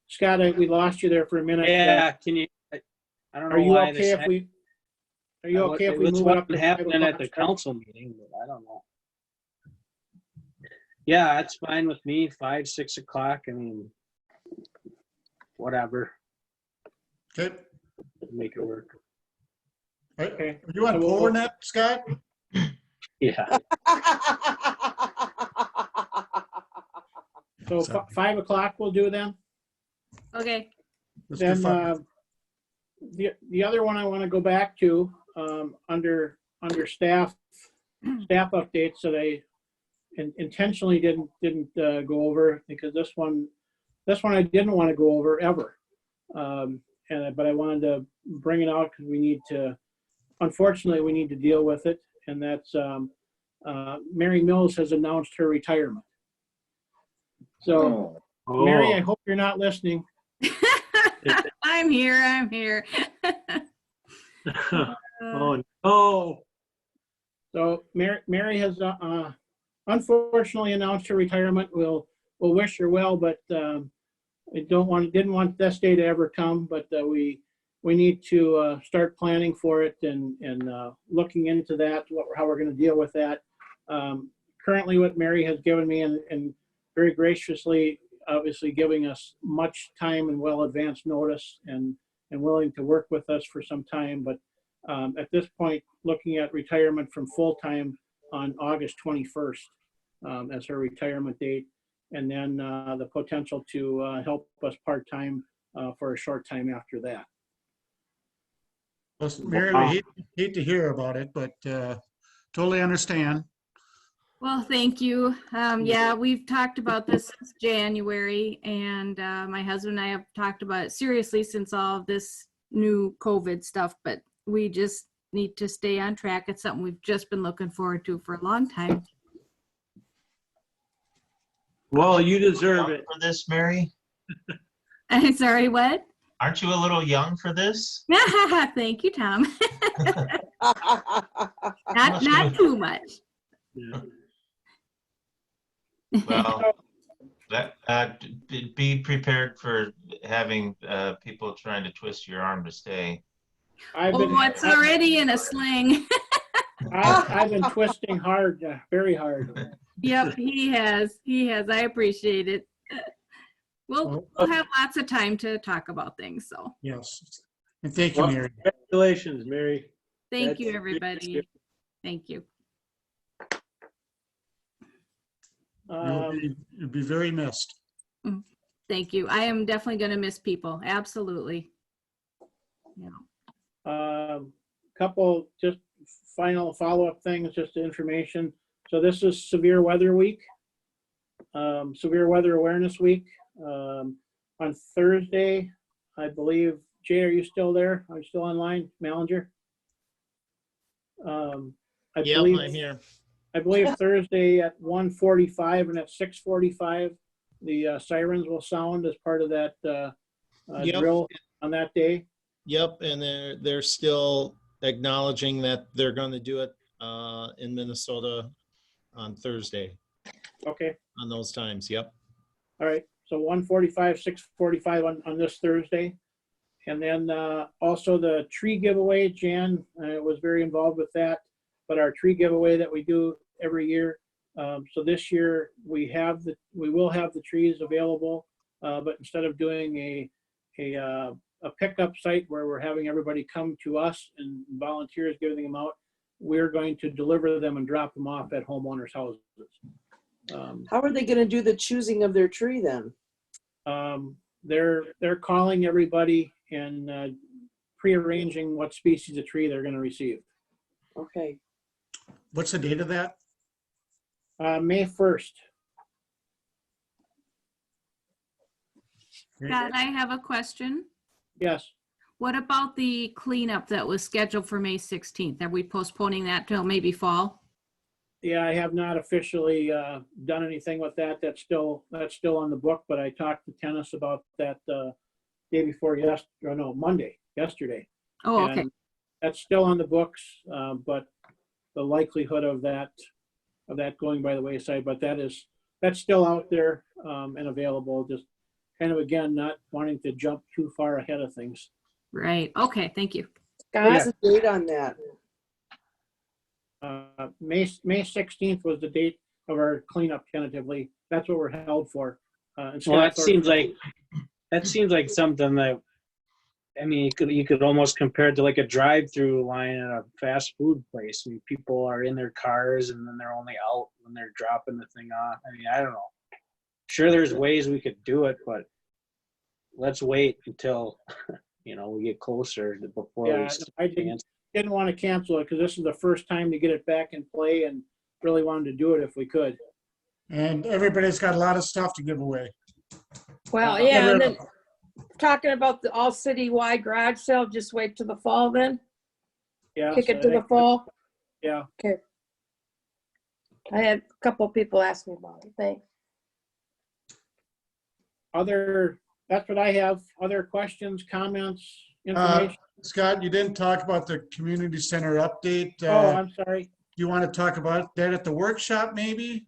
Scott, we lost you there for a minute. Yeah, can you, I don't know Are you why okay this if we? Are you okay if we It's move it up what to 5 happened at o'clock the start? council meeting, but I don't know. Yeah, it's fine with me, 5, 6 o'clock, I mean, whatever, Okay. make it work. Okay. Are you on So we'll- PowerNet, Scott? Yeah, So 5 o'clock we'll do then? Okay. Let's do Then 5. the other one I want to go back to, under staff updates that I intentionally didn't go over, because this one I didn't want to go over ever. But I wanted to bring it out because unfortunately we need to deal with it. And that's Mary Mills has announced her retirement. So Mary, I hope you're not listening. I'm here. Oh, no. So Mary has unfortunately announced her retirement. We'll wish her well, but I didn't want this day to ever come. But we need to start planning for it and looking into that, how we're going to deal with that. Currently, what Mary has given me and very graciously, obviously giving us much time and well advanced notice and willing to work with us for some time. But at this point, looking at retirement from full-time on August 21st as her retirement date, and then the potential to help us part-time for a short time after that. Well, Mary, we hate to hear about it, but totally understand. Well, thank you. Yeah, we've talked about this since January, and my husband and I have talked about it seriously since all of this new COVID stuff, but we just need to stay on track. It's something we've just been looking forward to for a long time. Well, you deserve it. For this, Mary? I'm sorry, what? Aren't you a little young for this? Thank you, Tom. Not too much. Well, be prepared for having people trying to twist your arm to stay. Oh, it's already in a sling. I've been twisting hard, very hard. Yep, he has. He has. I appreciate it. We'll have lots of time to talk about things. So Yes. And thank you, Well, Mary. Congratulations, Mary. thank you, That's- everybody. Thank you. You'll be very missed. Thank you. I am definitely going to miss people. Absolutely. Yeah. Couple just final follow-up things, just information. So this is Severe Weather Week, Severe Weather Awareness Week. On Thursday, I believe, Jay, are you still there? Are you still online, Malinger? Yep, I'm here. I believe Thursday at 1:45 and at 6:45, the sirens will sound as part of that Yep. drill on that day. Yep, and they're still acknowledging that they're going to do it in Minnesota on Thursday Okay, on those times. Yep. all right. So 1:45, 6:45 on this Thursday. And then also the tree giveaway, Jan was very involved with that, but our tree giveaway that we do every year. So this year we will have the trees available, but instead of doing a pickup site where we're having everybody come to us and volunteers giving them out, we're going to deliver them and drop them off at homeowners' houses. How are they going to do the choosing of their tree then? They're calling everybody and prearranging what species of tree they're going to receive. Okay. What's the date of that? May 1st. Scott, I have a question. Yes. What about the cleanup that was scheduled for May 16th? Are we postponing that till maybe fall? Yeah, I have not officially done anything with that. That's still on the book, but I talked to Tennis about that day before yesterday. Oh, okay. And that's still on the books, but the likelihood of that going by the wayside, but that's still out there and available. Just kind of, again, not wanting to jump too far ahead of things. Right. Okay. Thank you. What's the date on that? May 16th was the date of our cleanup tentatively. That's what we're held for. Well, that seems like something that, I mean, you could almost compare it to like a drive-through line at a fast food place. I mean, people are in their cars and then they're only out when they're dropping the thing off. I mean, I don't know. Sure, there's ways we could do it, but let's wait until we get closer before. Yeah, I didn't want to cancel it because this is the first time to get it back in play and really wanted to do it if we could. And everybody's got a lot of stuff to give away. Well, yeah, and then talking about the all citywide garage sale, just wait till the fall then? Yeah. Kick it to the fall? Yeah. Okay. I had a couple of people ask me about it. Thanks. That's what I have. Other questions, comments, information? Scott, you didn't talk about the community center update. Oh, I'm sorry. You want to talk about that at the workshop maybe?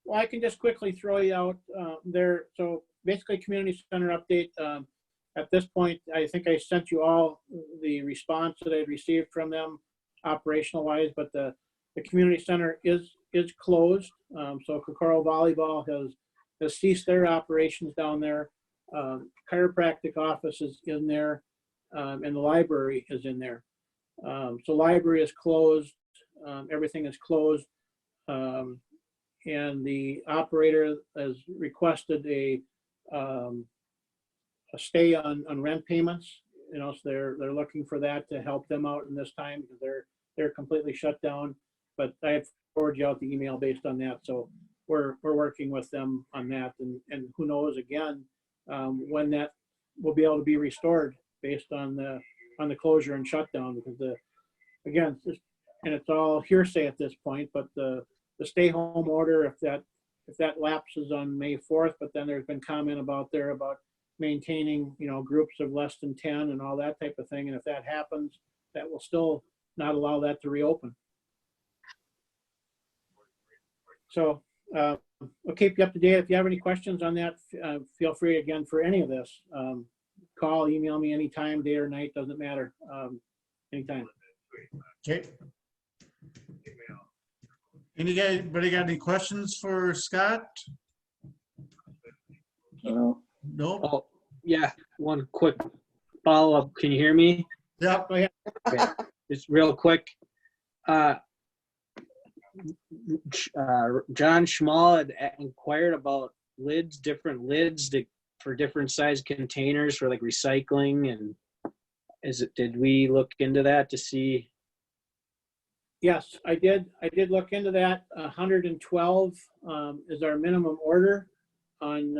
Well, I can just quickly throw you out there. So basically, community center update. At this point, I think I sent you all the response that I received from them operational wise, but the community center is closed. So Kokoro Volleyball has ceased their operations down there. Chiropractic office is in there, and the library is in there. So library is closed. Everything is closed. And the operator has requested a stay on rent payments. So they're looking for that to help them out in this time because they're completely shut down. But I have forwarded you out the email based on that. So we're working with them on that, and who knows again when that will be able to be restored based on the closure and shutdown, because it's all hearsay at this point, but the stay home order, if that lapses on May 4th, but then there's been comment about maintaining, groups of less than 10 and all that type of thing. And if that happens, that will still not allow that to reopen. So I'll keep you up to date. If you have any questions on that, feel free again for any of this. Call, email me anytime, day or night, doesn't matter. Anytime. Okay. Anybody got any questions for Scott? No. Oh, yeah, one quick follow-up. Can you hear me? Yeah. Go ahead. Okay. Just real quick. John Schmall had inquired about different lids for different size containers for like recycling, and did we look into that to see? Yes, I did look into that. 112 is our minimum order on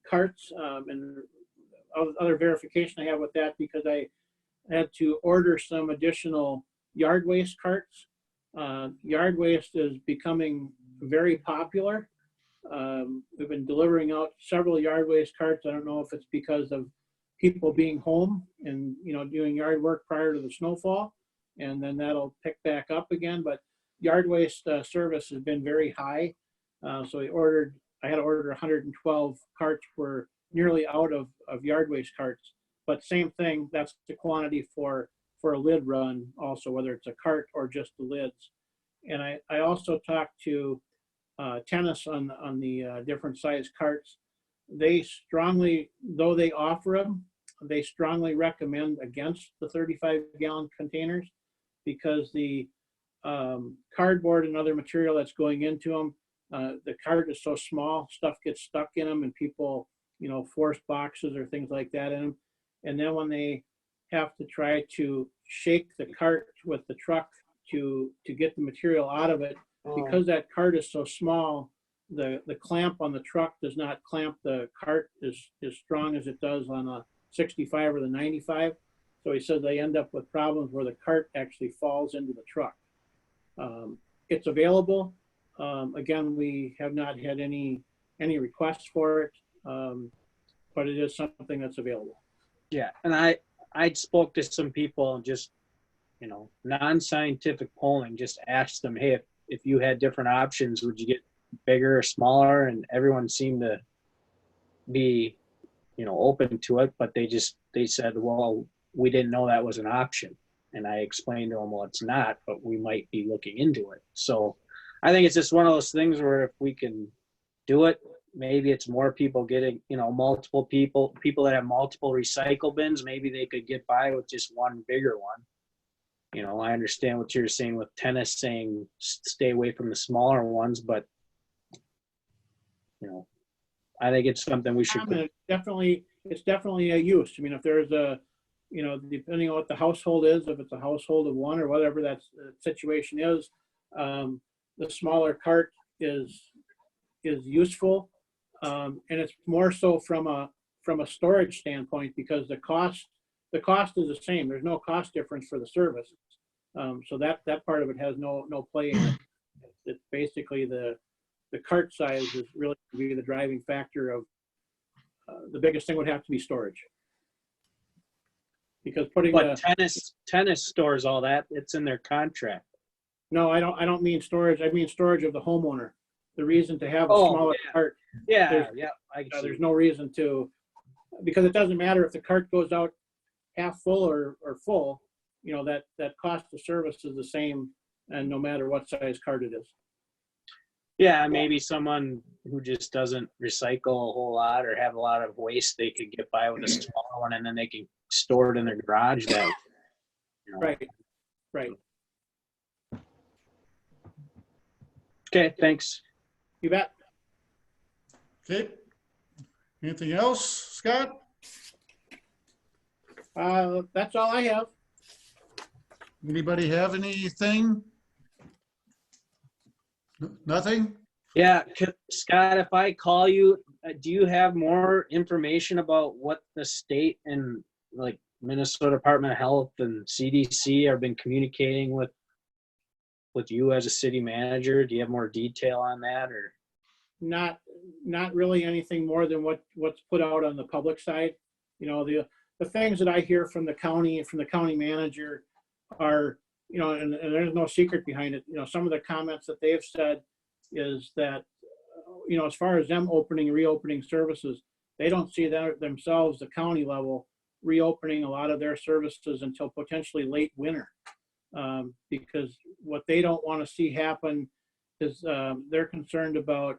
carts, and other verification I have with that, because I had to order some additional yard waste carts. Yard waste is becoming very popular. We've been delivering out several yard waste carts. I don't know if it's because of people being home and doing yard work prior to the snowfall, and then that'll pick back up again. But yard waste service has been very high. So I had to order 112 carts. We're nearly out of yard waste carts, but same thing, that's the quantity for a lid run also, whether it's a cart or just the lids. And I also talked to Tennis on the different size carts. They strongly, though they offer them, they strongly recommend against the 35-gallon containers, because the cardboard and other material that's going into them, the cart is so small, stuff gets stuck in them, and people, force boxes or things like that in them. And then when they have to try to shake the cart with the truck to get the material out of it, because that cart is so small, the clamp on the truck does not clamp the cart as strong as it does on a 65 or the 95. So he said they end up with problems where the cart actually falls into the truck. It's available. Again, we have not had any requests for it, but it is something that's available. Yeah, and I spoke to some people and just, non-scientific polling, just asked them, hey, if you had different options, would you get bigger or smaller? And everyone seemed to be, open to it, but they said, well, we didn't know that was an option. And I explained to them, well, it's not, but we might be looking into it. So I think it's just one of those things where if we can do it, maybe it's more people getting, multiple people that have multiple recycle bins, maybe they could get by with just one bigger one. I understand what you're saying with Tennis saying stay away from the smaller ones, but I think it's something we should. It's definitely a use. I mean, if there's a, depending on what the household is, if it's a household of one or whatever that situation is, the smaller cart is useful, and it's more so from a storage standpoint, because the cost is the same. There's no cost difference for the service, so that part of it has no play in it. It's basically the cart size is really going to be the driving factor of the biggest thing would have to be storage, because Tennis stores all that. It's in their contract. No, I don't mean storage. I mean storage of the homeowner. The reason to have a smaller cart. There's no reason to, because it doesn't matter if the cart goes out half full or full, that cost of service is the same, and no matter what size cart it is. Yeah, maybe someone who just doesn't recycle a whole lot or have a lot of waste, they could get by with a smaller one, and then they can store it in their garage. Right. Okay, thanks. You bet. Okay. Anything else, Scott? That's all I have. Anybody have anything? Nothing? Yeah, Scott, if I call you, do you have more information about what the state and like Minnesota Department of Health and CDC have been communicating with you as a city manager? Do you have more detail on that, or? not really anything more than what's put out on the public side. You know, the things that I hear from the county and from the county manager are, you know, and there's no secret behind it. You know, some of the comments that they've said is that, you know, as far as them reopening services, they don't see that themselves, the county level, reopening a lot of their services until potentially late winter. Because what they don't want to see happen is they're concerned about,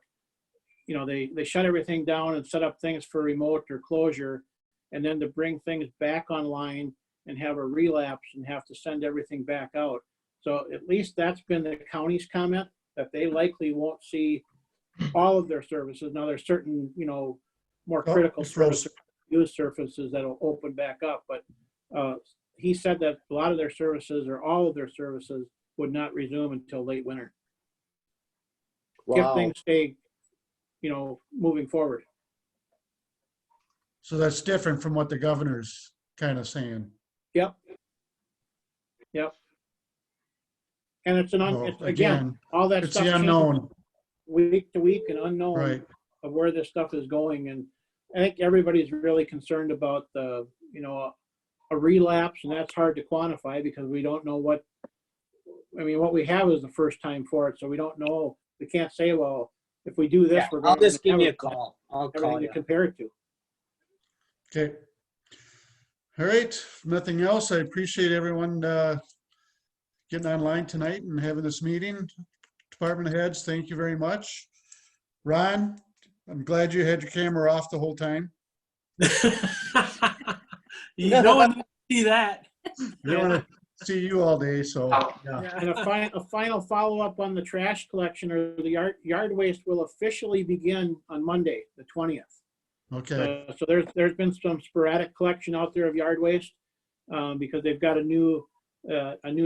you know, they shut everything down and set up things for remote or closure, and then to bring things back online and have a relapse and have to send everything back out. So at least that's been the county's comment, that they likely won't see all of their services. Now there's certain, you know, more critical use surfaces that'll open back up, but he said that a lot of their services or all of their services would not resume until late winter. Wow. If things stay, you know, moving forward. So that's different from what the governor's kind of saying. Yep. And it's again, all that it's stuff the unknown. week to week and unknown Right. of where this stuff is going. And I think everybody's really concerned about the, you know, a relapse, and that's hard to quantify because we don't know what we have is the first time for it. So we don't know, we can't say, well, if we do this, we're going I'll to just give have you a call. I'll call everything you. to compare it to. Okay. All right. If nothing else, I appreciate everyone getting online tonight and having this meeting. Department heads, thank you very much. Ron, I'm glad you had your camera off the whole time. You don't want to see that. We don't want to see you all day, so. And a final follow-up on the trash collection, or the yard waste will officially begin on Monday, the 20th. Okay. So there's been some sporadic collection out there of yard waste because they've got a new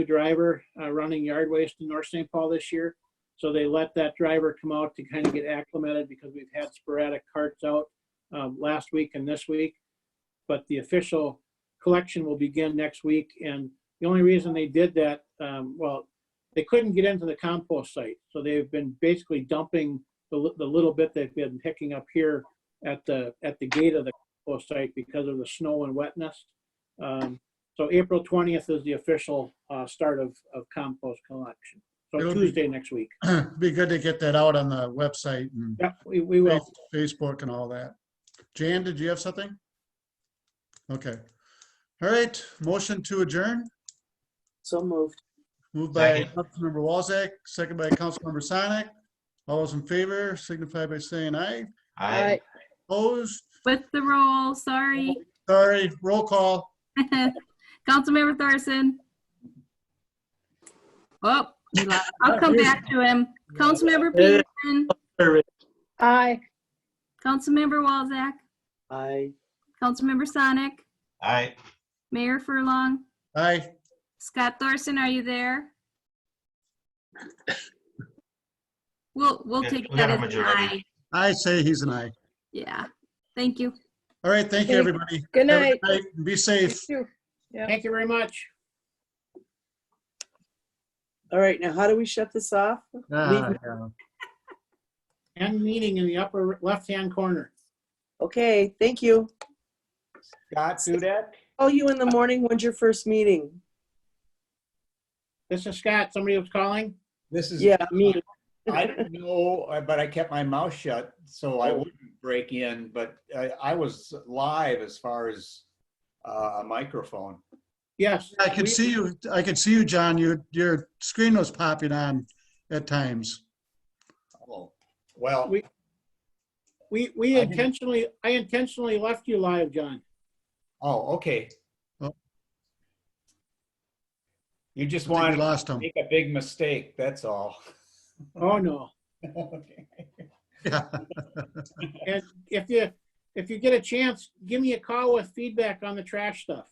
driver running yard waste in North St. Paul this year. So they let that driver come out to kind of get acclimated because we've had sporadic carts out last week and this week. But the official collection will begin next week. And the only reason they did that, well, they couldn't get into the compost site. So they've been basically dumping the little bit they've been picking up here at the gate of the compost site because of the snow and wetness. So April 20th is the official start of compost collection. So It'll Tuesday next week. Be good to get that out on the website and Yep, we will. Facebook and all that. Jan, did you have something? Okay. All right, motion to adjourn. So moved. Moved by Second. Councilmember Walzak, second by Councilmember Sonic. All those in favor signify by saying aye. I Opposed? With the roll, sorry. Sorry, roll call. Councilmember Thorson. Oh, he left. I'll come back to him. Councilmember Peterson, Aye. Councilmember Walzak, Aye. Councilmember Sonic, I Mayor Furlong, Aye. Scott Thorson, are you there? We'll Yeah, take we that got a as an majority. aye. I say he's an aye. Yeah, thank you. All right, thank you, Okay. everybody. Good Have a night. night and Be safe. You. Yeah. Thank you very much. All right, now how do we shut this off? Ah, yeah. End meeting in the upper left-hand corner. Okay, thank you. Scott, do that? Call you in the morning. When's your first meeting? This is Scott. Somebody was calling? This is. Yeah, me. I didn't know, but I kept my mouth shut so I wouldn't break in, but I was live as far as a microphone. Yes. I could see you. I could see you, John. Your screen was popping on at times. Oh, well, We I intentionally left you live, John. oh, okay. Oh. You just I think we want lost to him. make a big mistake, that's all. Oh, no. Okay. Yeah. And if you get a chance, give me a call with feedback on the trash stuff.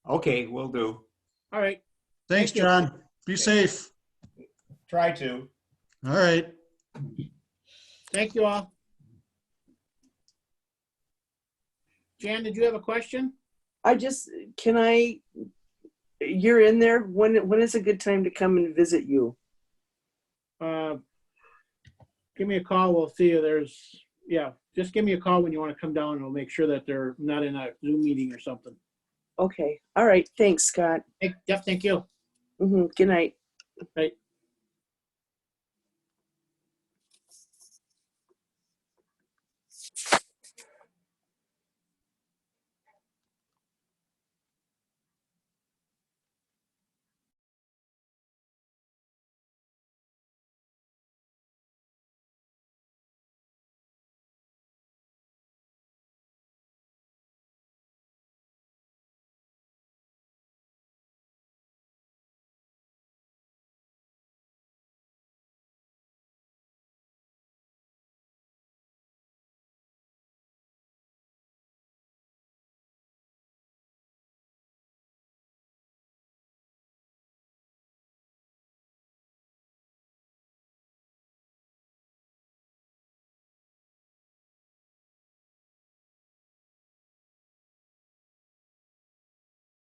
Okay, will do. All right. Thanks, Thank you. John. Be safe. Try to. All right. Thank you all. Jan, did you have a question? You're in there. When is a good time to come and visit you? give me a call. We'll see you. Just give me a call when you want to come down and we'll make sure that they're not in a Zoom meeting or something. Okay. All right. Thanks, Scott. Hey, Jeff, thank you. Good night. Right.